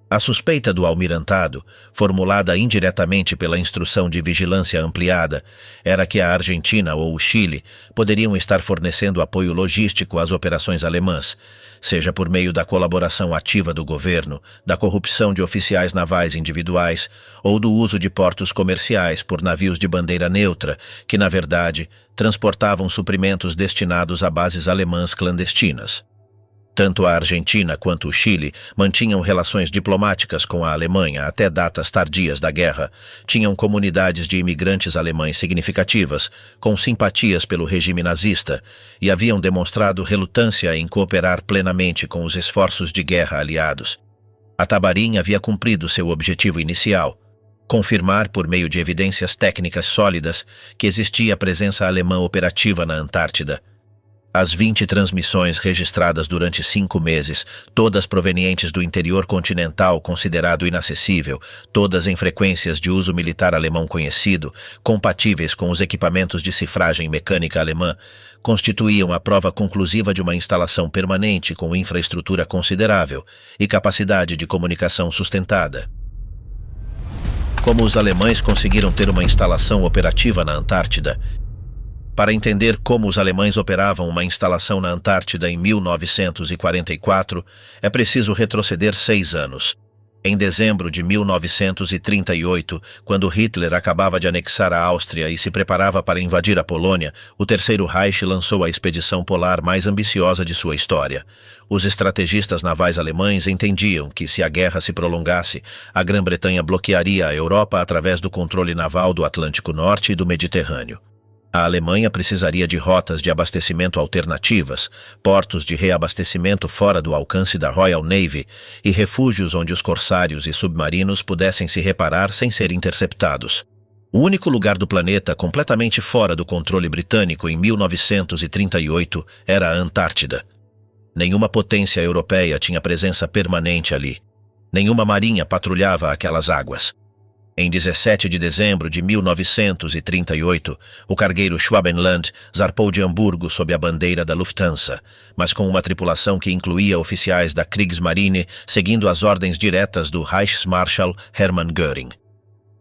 A suspeita do almirantado, formulada indiretamente pela instrução de vigilância ampliada, era que a Argentina ou o Chile poderiam estar fornecendo apoio logístico às operações alemãs, seja por meio da colaboração ativa do governo, da corrupção de oficiais navais individuais ou do uso de portos comerciais por navios de bandeira neutra, que, na verdade, transportavam suprimentos destinados a bases alemãs clandestinas. Tanto a Argentina quanto o Chile mantinham relações diplomáticas com a Alemanha até datas tardias da guerra, tinham comunidades de imigrantes alemães significativas, com simpatias pelo regime nazista, e haviam demonstrado relutância em cooperar plenamente com os esforços de guerra aliados. A Tabarim havia cumprido seu objetivo inicial: confirmar por meio de evidências técnicas sólidas que existia presença alemã operativa na Antártida. As 20 transmissões registradas durante 5 meses, todas provenientes do interior continental considerado inacessível, todas em frequências de uso militar alemão conhecido, compatíveis com os equipamentos de cifragem mecânica alemã, constituíam a prova conclusiva de uma instalação permanente com infraestrutura considerável e capacidade de comunicação sustentada. Como os alemães conseguiram ter uma instalação operativa na Antártida? Para entender como os alemães operavam uma instalação na Antártida em 1944, é preciso retroceder 6 anos. Em dezembro de 1938, quando Hitler acabava de anexar a Áustria e se preparava para invadir a Polônia, o Terceiro Reich lançou a expedição polar mais ambiciosa de sua história. Os estrategistas navais alemães entendiam que, se a guerra se prolongasse, a Grã-Bretanha bloquearia a Europa através do controle naval do Atlântico Norte e do Mediterrâneo. A Alemanha precisaria de rotas de abastecimento alternativas, portos de reabastecimento fora do alcance da Royal Navy e refúgios onde os corsários e submarinos pudessem se reparar sem ser interceptados. O único lugar do planeta completamente fora do controle britânico em 1938 era a Antártida. Nenhuma potência europeia tinha presença permanente ali. Nenhuma marinha patrulhava aquelas águas. Em 17 de dezembro de 1938, o cargueiro Schwabenland zarpou de Hamburgo sob a bandeira da Lufthansa, mas com uma tripulação que incluía oficiais da Kriegsmarine, seguindo as ordens diretas do Reichsmarschall Hermann Göring.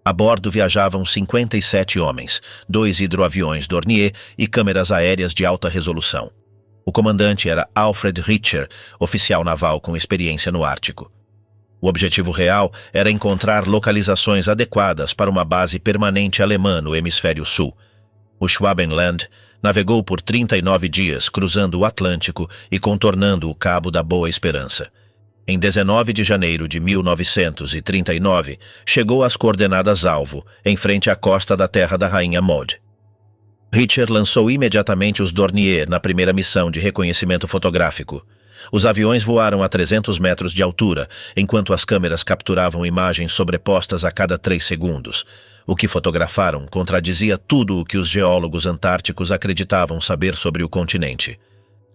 A bordo viajavam 57 homens, 2 hidroaviões Dornier e câmeras aéreas de alta resolução. O comandante era Alfred Richter, oficial naval com experiência no Ártico. O objetivo real era encontrar localizações adequadas para uma base permanente alemã no hemisfério sul. O Schwabenland navegou por 39 dias, cruzando o Atlântico e contornando o Cabo da Boa Esperança. Em 19 de janeiro de 1939, chegou às coordenadas-alvo, em frente à costa da Terra da Rainha Maud. Richter lançou imediatamente os Dornier na primeira missão de reconhecimento fotográfico. Os aviões voaram a 300 metros de altura, enquanto as câmeras capturavam imagens sobrepostas a cada 3 segundos. O que fotografaram contradizia tudo o que os geólogos antárticos acreditavam saber sobre o continente.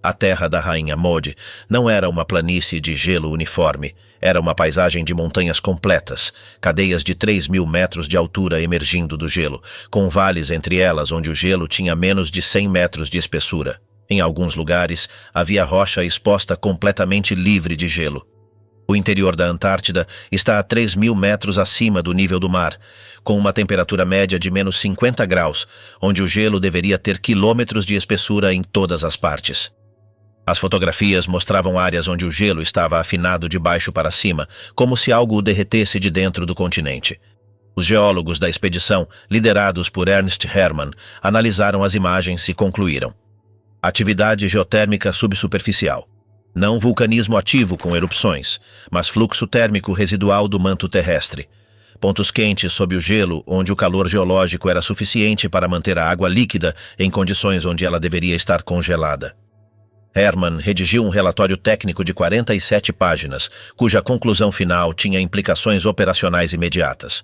A Terra da Rainha Maud não era uma planície de gelo uniforme, era uma paisagem de montanhas completas, cadeias de 3.000 metros de altura emergindo do gelo, com vales entre elas onde o gelo tinha menos de 100 metros de espessura. Em alguns lugares, havia rocha exposta completamente livre de gelo. O interior da Antártida está a 3.000 metros acima do nível do mar, com uma temperatura média de menos 50 graus, onde o gelo deveria ter quilômetros de espessura em todas as partes. As fotografias mostravam áreas onde o gelo estava afinado de baixo para cima, como se algo o derretesse de dentro do continente. Os geólogos da expedição, liderados por Ernst Herrmann, analisaram as imagens e concluíram: atividade geotérmica subsuperficial. Não vulcanismo ativo com erupções, mas fluxo térmico residual do manto terrestre. Pontos quentes sob o gelo, onde o calor geológico era suficiente para manter a água líquida em condições onde ela deveria estar congelada. Herrmann redigiu um relatório técnico de 47 páginas, cuja conclusão final tinha implicações operacionais imediatas.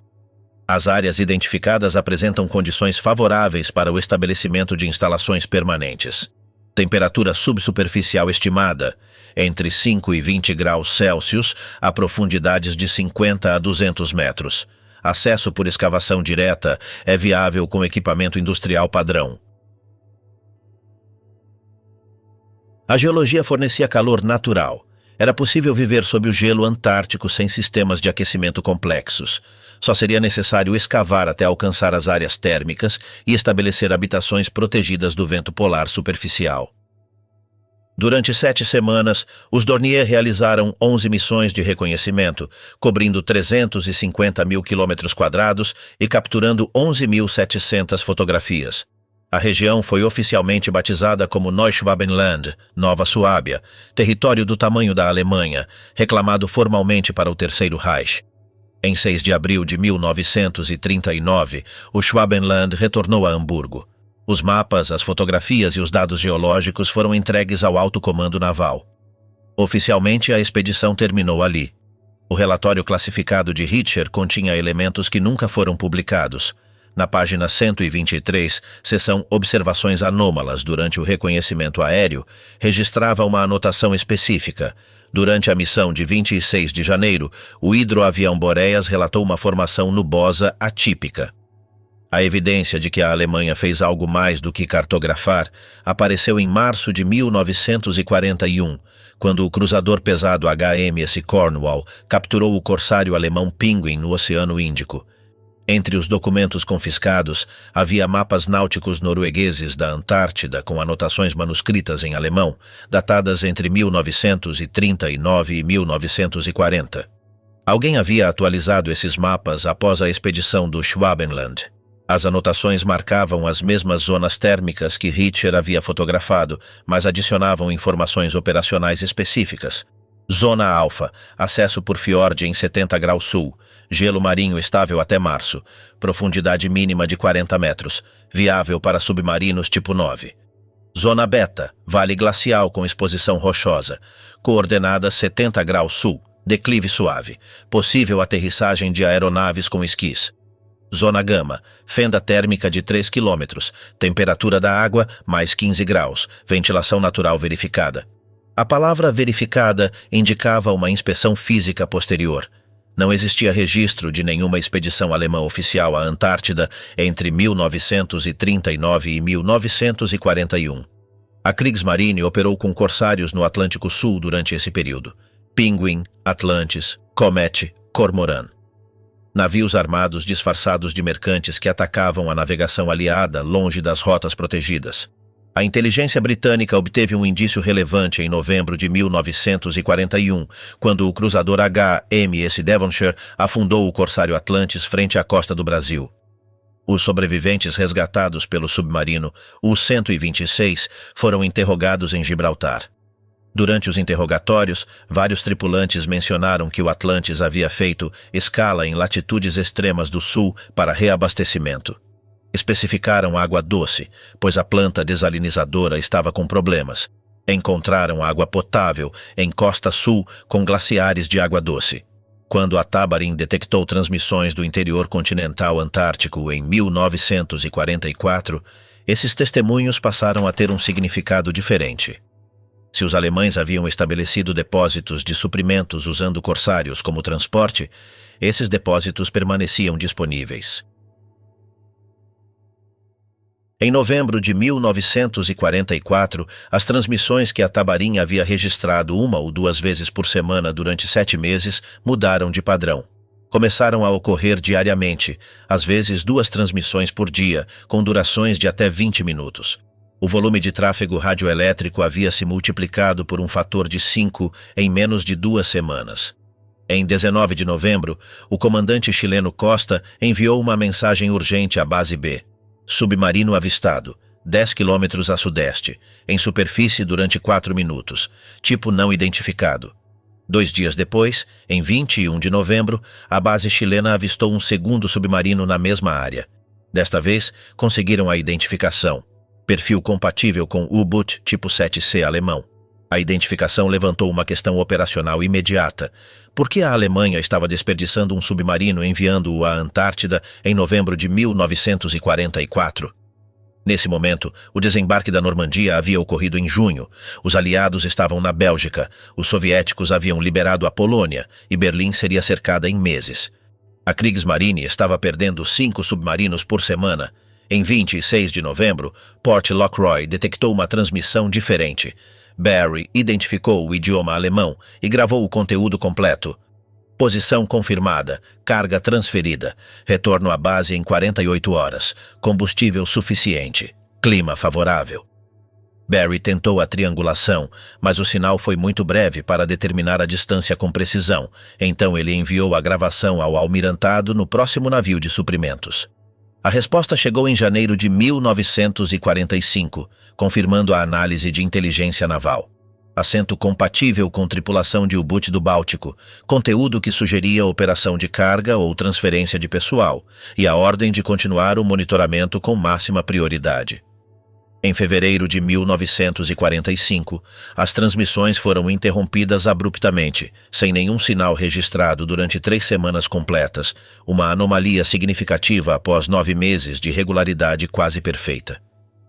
As áreas identificadas apresentam condições favoráveis para o estabelecimento de instalações permanentes. Temperatura subsuperficial estimada, entre 5 e 20 graus Celsius, a profundidades de 50 a 200 metros. Acesso por escavação direta é viável com equipamento industrial padrão. A geologia fornecia calor natural. Era possível viver sob o gelo antártico sem sistemas de aquecimento complexos. Só seria necessário escavar até alcançar as áreas térmicas e estabelecer habitações protegidas do vento polar superficial. Durante 7 semanas, os Dornier realizaram 11 missões de reconhecimento, cobrindo 350.000 km² e capturando 11.700 fotografias. A região foi oficialmente batizada como Neuschwabenland, Nova Suábia, território do tamanho da Alemanha, reclamado formalmente para o Terceiro Reich. Em 6 de abril de 1939, o Schwabenland retornou a Hamburgo. Os mapas, as fotografias e os dados geológicos foram entregues ao Alto Comando Naval. Oficialmente, a expedição terminou ali. O relatório classificado de Richter continha elementos que nunca foram publicados. Na página 123, seção Observações Anômalas durante o reconhecimento aéreo, registrava uma anotação específica. Durante a missão de 26 de janeiro, o hidroavião Boreas relatou uma formação nubosa atípica. A evidência de que a Alemanha fez algo mais do que cartografar apareceu em março de 1941, quando o cruzador pesado HMS Cornwall capturou o corsário alemão Penguin no Oceano Índico. Entre os documentos confiscados, havia mapas náuticos noruegueses da Antártida com anotações manuscritas em alemão, datadas entre 1939 e 1940. Alguém havia atualizado esses mapas após a expedição do Schwabenland. As anotações marcavam as mesmas zonas térmicas que Richter havia fotografado, mas adicionavam informações operacionais específicas. Zona Alfa, acesso por fiord em 70 graus sul, gelo marinho estável até março, profundidade mínima de 40 metros, viável para submarinos tipo 9. Zona Beta, vale glacial com exposição rochosa, coordenada 70 graus sul, declive suave, possível aterrissagem de aeronaves com esquis. Zona Gama, fenda térmica de 3 km, temperatura da água mais 15 graus, ventilação natural verificada. A palavra verificada indicava uma inspeção física posterior. Não existia registro de nenhuma expedição alemã oficial à Antártida entre 1939 e 1941. A Kriegsmarine operou com corsários no Atlântico Sul durante esse período. Penguin, Atlantis, Comet, Cormoran. Navios armados disfarçados de mercantes que atacavam a navegação aliada longe das rotas protegidas. A inteligência britânica obteve um indício relevante em novembro de 1941, quando o cruzador HMS Devonshire afundou o corsário Atlantis frente à costa do Brasil. Os sobreviventes resgatados pelo submarino, o 126, foram interrogados em Gibraltar. Durante os interrogatórios, vários tripulantes mencionaram que o Atlantis havia feito escala em latitudes extremas do sul para reabastecimento. Especificaram água doce, pois a planta desalinizadora estava com problemas. Encontraram água potável em Costa Sul com glaciares de água doce. Quando a Tabarin detectou transmissões do interior continental antártico em 1944, esses testemunhos passaram a ter um significado diferente. Se os alemães haviam estabelecido depósitos de suprimentos usando corsários como transporte, esses depósitos permaneciam disponíveis. Em novembro de 1944, as transmissões que a Tabarin havia registrado 1 ou 2 vezes por semana durante 7 meses mudaram de padrão. Começaram a ocorrer diariamente, às vezes 2 transmissões por dia, com durações de até 20 minutos. O volume de tráfego radioelétrico havia se multiplicado por um fator de 5 em menos de 2 semanas. Em 19 de novembro, o comandante chileno Costa enviou uma mensagem urgente à Base B. Submarino avistado, 10 km a sudeste, em superfície durante 4 minutos, tipo não identificado. 2 dias depois, em 21 de novembro, a base chilena avistou um segundo submarino na mesma área. Desta vez, conseguiram a identificação. Perfil compatível com U-Boot tipo 7C alemão. A identificação levantou uma questão operacional imediata. Por que a Alemanha estava desperdiçando um submarino enviando-o à Antártida em novembro de 1944? Nesse momento, o desembarque da Normandia havia ocorrido em junho. Os aliados estavam na Bélgica, os soviéticos haviam liberado a Polônia e Berlim seria cercada em meses. A Kriegsmarine estava perdendo 5 submarinos por semana. Em 26 de novembro, Port Lockroy detectou uma transmissão diferente. Barry identificou o idioma alemão e gravou o conteúdo completo. Posição confirmada, carga transferida, retorno à base em 48 horas, combustível suficiente, clima favorável. Barry tentou a triangulação, mas o sinal foi muito breve para determinar a distância com precisão, então ele enviou a gravação ao almirantado no próximo navio de suprimentos. A resposta chegou em janeiro de 1945, confirmando a análise de inteligência naval. Assento compatível com tripulação de U-Boot do Báltico, conteúdo que sugeria operação de carga ou transferência de pessoal, e a ordem de continuar o monitoramento com máxima prioridade. Em fevereiro de 1945, as transmissões foram interrompidas abruptamente, sem nenhum sinal registrado durante 3 semanas completas, uma anomalia significativa após 9 meses de regularidade quase perfeita.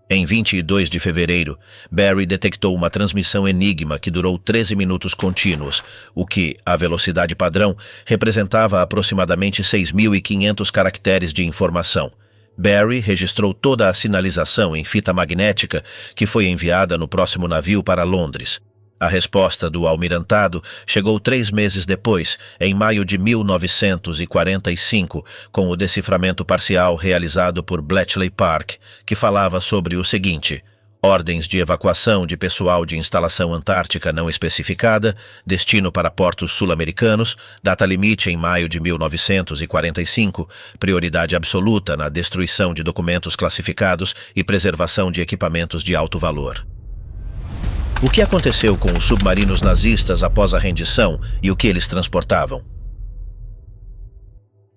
Em 22 de fevereiro, Barry detectou uma transmissão Enigma que durou 13 minutos contínuos, o que, à velocidade padrão, representava aproximadamente 6.500 caracteres de informação. Barry registrou toda a sinalização em fita magnética que foi enviada no próximo navio para Londres. A resposta do almirantado chegou 3 meses depois, em maio de 1945, com o deciframento parcial realizado por Bletchley Park, que falava sobre o seguinte: ordens de evacuação de pessoal de instalação antártica não especificada, destino para portos sul-americanos, data limite em maio de 1945, prioridade absoluta na destruição de documentos classificados e preservação de equipamentos de alto valor. O que aconteceu com os submarinos nazistas após a rendição e o que eles transportavam?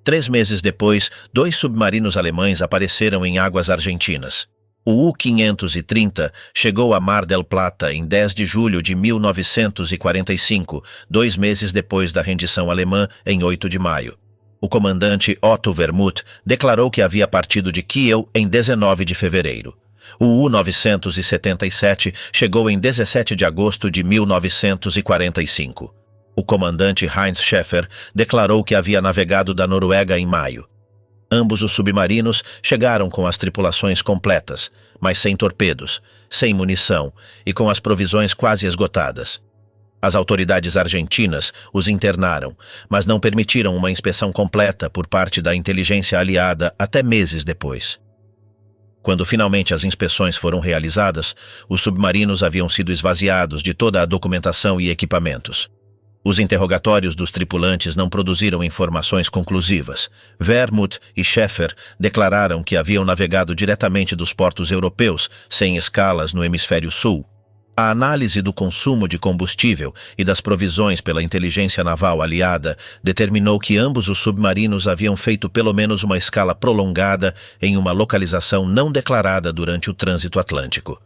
3 meses depois, 2 submarinos alemães apareceram em águas argentinas. O U-530 chegou a Mar del Plata em 10 de julho de 1945, 2 meses depois da rendição alemã, em 8 de maio. O comandante Otto Wermuth declarou que havia partido de Kiel em 19 de fevereiro. O U-977 chegou em 17 de agosto de 1945. O comandante Heinz Schäfer declarou que havia navegado da Noruega em maio. Ambos os submarinos chegaram com as tripulações completas, mas sem torpedos, sem munição e com as provisões quase esgotadas. As autoridades argentinas os internaram, mas não permitiram uma inspeção completa por parte da inteligência aliada até meses depois. Quando finalmente as inspeções foram realizadas, os submarinos haviam sido esvaziados de toda a documentação e equipamentos. Os interrogatórios dos tripulantes não produziram informações conclusivas. Wermuth e Schäfer declararam que haviam navegado diretamente dos portos europeus, sem escalas no hemisfério sul. A análise do consumo de combustível e das provisões pela inteligência naval aliada determinou que ambos os submarinos haviam feito pelo menos uma escala prolongada em uma localização não declarada durante o trânsito atlântico.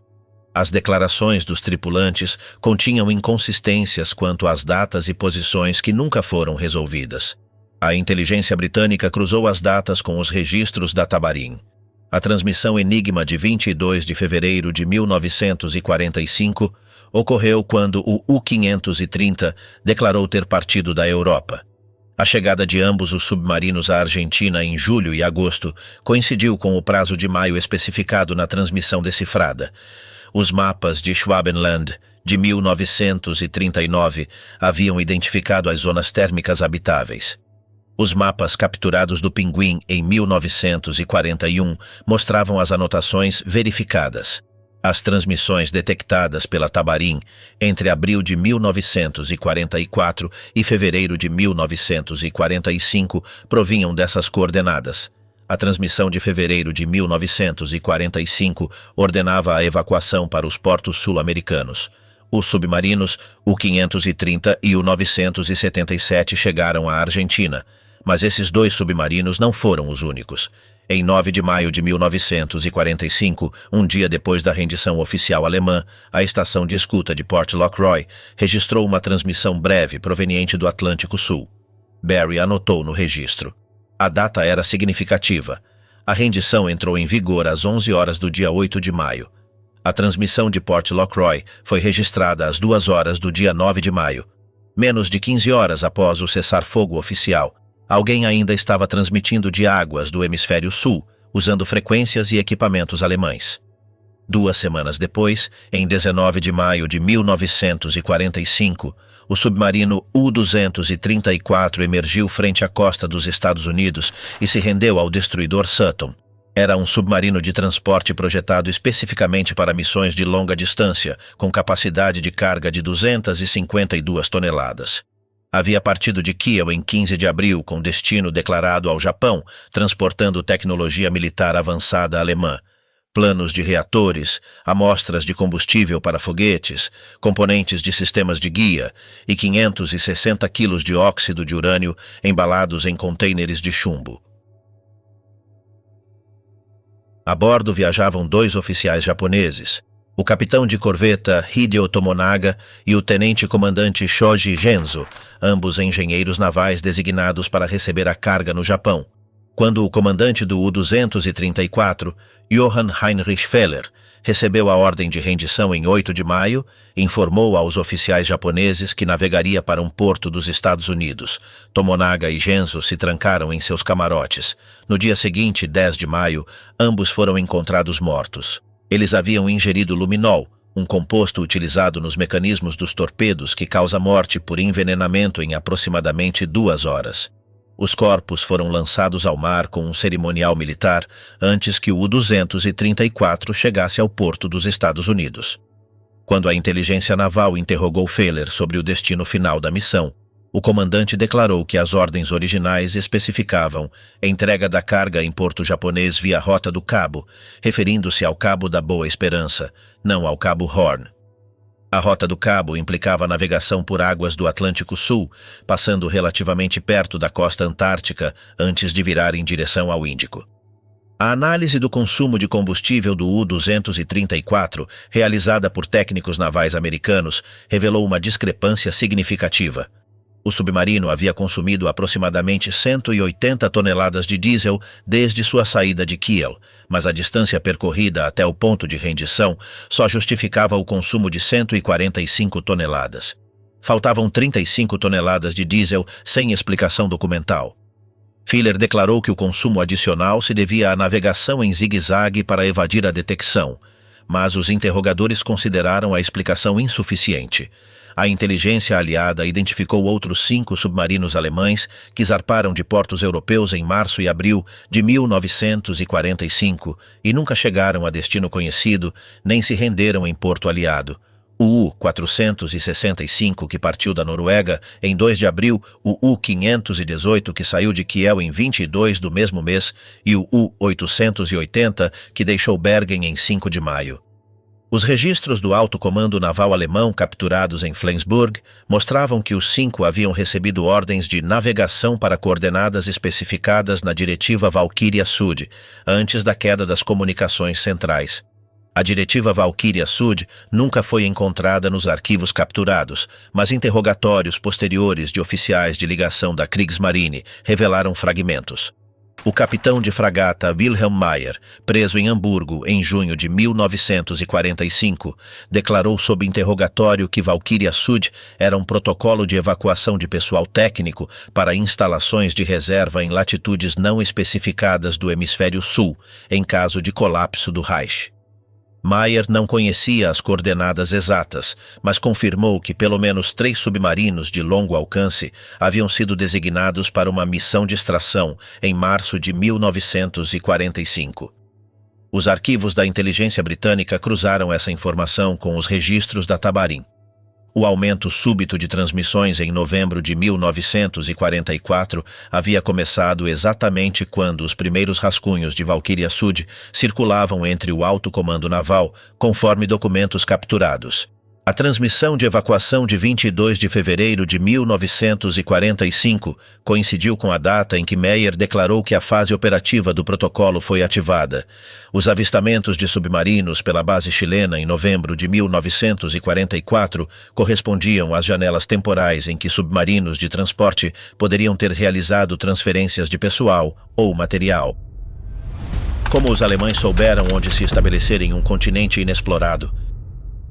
As declarações dos tripulantes continham inconsistências quanto às datas e posições que nunca foram resolvidas. A inteligência britânica cruzou as datas com os registros da Tabarim. A transmissão Enigma de 22 de fevereiro de 1945 ocorreu quando o U-530 declarou ter partido da Europa. A chegada de ambos os submarinos à Argentina em julho e agosto coincidiu com o prazo de maio especificado na transmissão decifrada. Os mapas de Schwabenland, de 1939, haviam identificado as zonas térmicas habitáveis. Os mapas capturados do Pinguim em 1941 mostravam as anotações verificadas. As transmissões detectadas pela Tabarim entre abril de 1944 e fevereiro de 1945 provinham dessas coordenadas. A transmissão de fevereiro de 1945 ordenava a evacuação para os portos sul-americanos. Os submarinos, o 530 e o 977, chegaram à Argentina, mas esses 2 submarinos não foram os únicos. Em 9 de maio de 1945, um dia depois da rendição oficial alemã, a estação de escuta de Port Lockroy registrou uma transmissão breve proveniente do Atlântico Sul. Barry anotou no registro. A data era significativa. A rendição entrou em vigor às 11 horas do dia 8 de maio. A transmissão de Port Lockroy foi registrada às 2 horas do dia 9 de maio. Menos de 15 horas após o cessar-fogo oficial, alguém ainda estava transmitindo de águas do hemisfério sul, usando frequências e equipamentos alemães. 2 semanas depois, em 19 de maio de 1945, o submarino U-234 emergiu frente à costa dos Estados Unidos e se rendeu ao destruidor Sutton. Era um submarino de transporte projetado especificamente para missões de longa distância, com capacidade de carga de 252 toneladas. Havia partido de Kiel em 15 de abril, com destino declarado ao Japão, transportando tecnologia militar avançada alemã. Planos de reatores, amostras de combustível para foguetes, componentes de sistemas de guia e 560 quilos de óxido de urânio embalados em contêineres de chumbo. A bordo viajavam 2 oficiais japoneses, o capitão de corveta Hideo Tomonaga e o tenente-comandante Shoji Genzo, ambos engenheiros navais designados para receber a carga no Japão. Quando o comandante do U-234, Johann Heinrich Feller, recebeu a ordem de rendição em 8 de maio, informou aos oficiais japoneses que navegaria para um porto dos Estados Unidos. Tomonaga e Genzo se trancaram em seus camarotes. No dia seguinte, 10 de maio, ambos foram encontrados mortos. Eles haviam ingerido luminol, um composto utilizado nos mecanismos dos torpedos que causa morte por envenenamento em aproximadamente 2 horas. Os corpos foram lançados ao mar com um cerimonial militar antes que o U-234 chegasse ao porto dos Estados Unidos. Quando a inteligência naval interrogou Feller sobre o destino final da missão, o comandante declarou que as ordens originais especificavam entrega da carga em porto japonês via Rota do Cabo, referindo-se ao Cabo da Boa Esperança, não ao Cabo Horn. A Rota do Cabo implicava navegação por águas do Atlântico Sul, passando relativamente perto da costa antártica antes de virar em direção ao Índico. A análise do consumo de combustível do U-234, realizada por técnicos navais americanos, revelou uma discrepância significativa. O submarino havia consumido aproximadamente 180 toneladas de diesel desde sua saída de Kiel, mas a distância percorrida até o ponto de rendição só justificava o consumo de 145 toneladas. Faltavam 35 toneladas de diesel sem explicação documental. Feller declarou que o consumo adicional se devia à navegação em zigue-zague para evadir a detecção, mas os interrogadores consideraram a explicação insuficiente. A inteligência aliada identificou outros 5 submarinos alemães que zarparam de portos europeus em março e abril de 1945 e nunca chegaram a destino conhecido nem se renderam em porto aliado. O U-465, que partiu da Noruega em 2 de abril, o U-518, que saiu de Kiel em 22 do mesmo mês, e o U-880, que deixou Bergen em 5 de maio. Os registros do Alto Comando Naval Alemão capturados em Flensburg mostravam que os 5 haviam recebido ordens de navegação para coordenadas especificadas na Diretiva Valkyria Sud, antes da queda das comunicações centrais. A Diretiva Valkyria Sud nunca foi encontrada nos arquivos capturados, mas interrogatórios posteriores de oficiais de ligação da Kriegsmarine revelaram fragmentos. O capitão de fragata Wilhelm Mayer, preso em Hamburgo em junho de 1945, declarou sob interrogatório que Valkyria Sud era um protocolo de evacuação de pessoal técnico para instalações de reserva em latitudes não especificadas do hemisfério sul, em caso de colapso do Reich. Mayer não conhecia as coordenadas exatas, mas confirmou que pelo menos 3 submarinos de longo alcance haviam sido designados para uma missão de extração em março de 1945. Os arquivos da inteligência britânica cruzaram essa informação com os registros da Tabarim. O aumento súbito de transmissões em novembro de 1944 havia começado exatamente quando os primeiros rascunhos de Valkyria Sud circulavam entre o Alto Comando Naval, conforme documentos capturados. A transmissão de evacuação de 22 de fevereiro de 1945 coincidiu com a data em que Meyer declarou que a fase operativa do protocolo foi ativada. Os avistamentos de submarinos pela base chilena em novembro de 1944 correspondiam às janelas temporais em que submarinos de transporte poderiam ter realizado transferências de pessoal ou material. Como os alemães souberam onde se estabelecer em um continente inexplorado?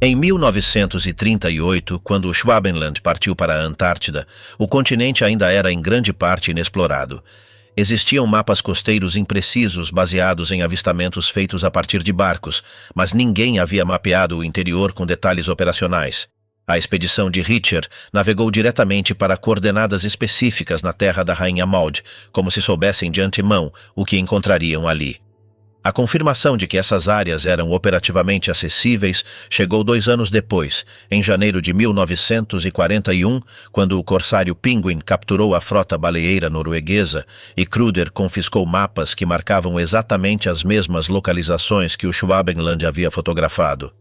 Em 1938, quando o Schwabenland partiu para a Antártida, o continente ainda era em grande parte inexplorado. Existiam mapas costeiros imprecisos baseados em avistamentos feitos a partir de barcos, mas ninguém havia mapeado o interior com detalhes operacionais. A expedição de Richter navegou diretamente para coordenadas específicas na terra da Rainha Maud, como se soubessem de antemão o que encontrariam ali. A confirmação de que essas áreas eram operativamente acessíveis chegou 2 anos depois, em janeiro de 1941, quando o corsário Penguin capturou a frota baleeira norueguesa e Kruder confiscou mapas que marcavam exatamente as mesmas localizações que o Schwabenland havia fotografado.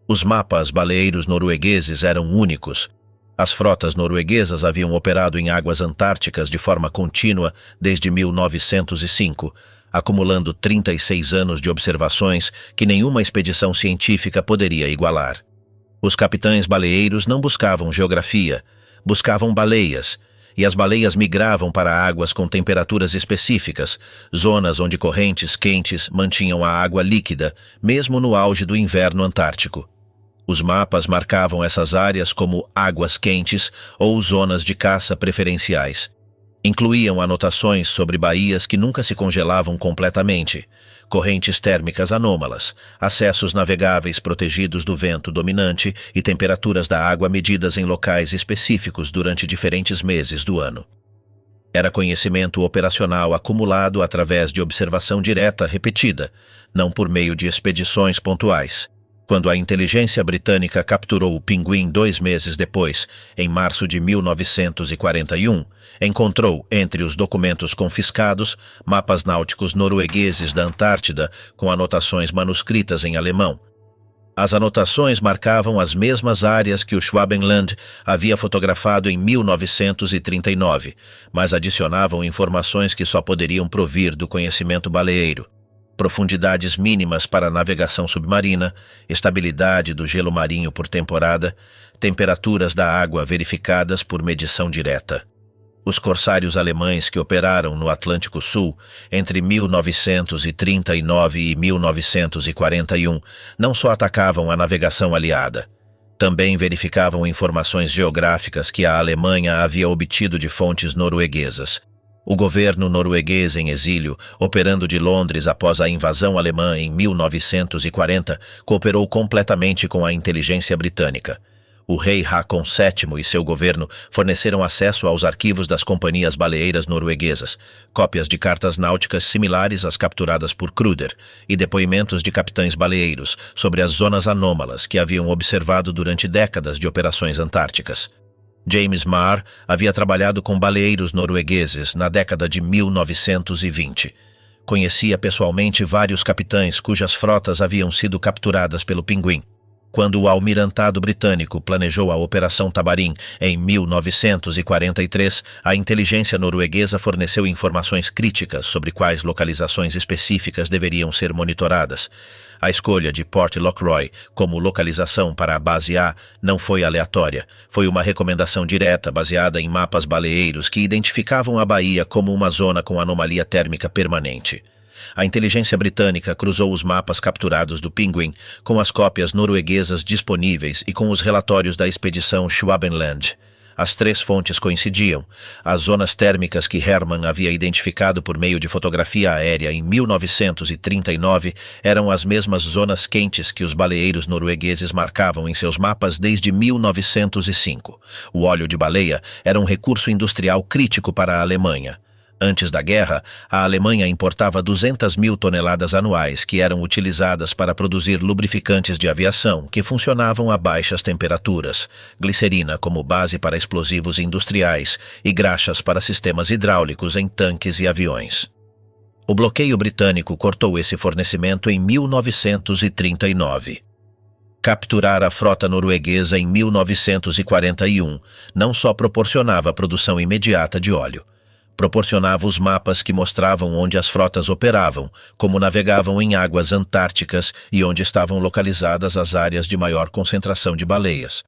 Os mapas baleeiros noruegueses eram únicos. As frotas norueguesas haviam operado em águas antárticas de forma contínua desde 1905, acumulando 36 anos de observações que nenhuma expedição científica poderia igualar. Os capitães baleeiros não buscavam geografia, buscavam baleias, e as baleias migravam para águas com temperaturas específicas, zonas onde correntes quentes mantinham a água líquida, mesmo no auge do inverno antártico. Os mapas marcavam essas áreas como águas quentes ou zonas de caça preferenciais. Incluíam anotações sobre baías que nunca se congelavam completamente, correntes térmicas anômalas, acessos navegáveis protegidos do vento dominante e temperaturas da água medidas em locais específicos durante diferentes meses do ano. Era conhecimento operacional acumulado através de observação direta repetida, não por meio de expedições pontuais. Quando a inteligência britânica capturou o pinguim 2 meses depois, em março de 1941, encontrou, entre os documentos confiscados, mapas náuticos noruegueses da Antártida com anotações manuscritas em alemão. As anotações marcavam as mesmas áreas que o Schwabenland havia fotografado em 1939, mas adicionavam informações que só poderiam provir do conhecimento baleeiro. Profundidades mínimas para navegação submarina, estabilidade do gelo marinho por temporada, temperaturas da água verificadas por medição direta. Os corsários alemães que operaram no Atlântico Sul entre 1939 e 1941 não só atacavam a navegação aliada, também verificavam informações geográficas que a Alemanha havia obtido de fontes norueguesas. O governo norueguês em exílio, operando de Londres após a invasão alemã em 1940, cooperou completamente com a inteligência britânica. O rei Haakon VII e seu governo forneceram acesso aos arquivos das companhias baleeiras norueguesas, cópias de cartas náuticas similares às capturadas por Kruder e depoimentos de capitães baleeiros sobre as zonas anômalas que haviam observado durante décadas de operações antárticas. James Marr havia trabalhado com baleeiros noruegueses na década de 1920. Conhecia pessoalmente vários capitães cujas frotas haviam sido capturadas pelo pinguim. Quando o almirantado britânico planejou a Operação Tabarim em 1943, a inteligência norueguesa forneceu informações críticas sobre quais localizações específicas deveriam ser monitoradas. A escolha de Port Lockroy como localização para a base A não foi aleatória. Foi uma recomendação direta baseada em mapas baleeiros que identificavam a baía como uma zona com anomalia térmica permanente. A inteligência britânica cruzou os mapas capturados do pinguim com as cópias norueguesas disponíveis e com os relatórios da expedição Schwabenland. As 3 fontes coincidiam. As zonas térmicas que Hermann havia identificado por meio de fotografia aérea em 1939 eram as mesmas zonas quentes que os baleeiros noruegueses marcavam em seus mapas desde 1905. O óleo de baleia era um recurso industrial crítico para a Alemanha. Antes da guerra, a Alemanha importava 200.000 toneladas anuais que eram utilizadas para produzir lubrificantes de aviação que funcionavam a baixas temperaturas, glicerina como base para explosivos industriais e graxas para sistemas hidráulicos em tanques e aviões. O bloqueio britânico cortou esse fornecimento em 1939. Capturar a frota norueguesa em 1941 não só proporcionava a produção imediata de óleo, proporcionava os mapas que mostravam onde as frotas operavam, como navegavam em águas antárticas e onde estavam localizadas as áreas de maior concentração de baleias.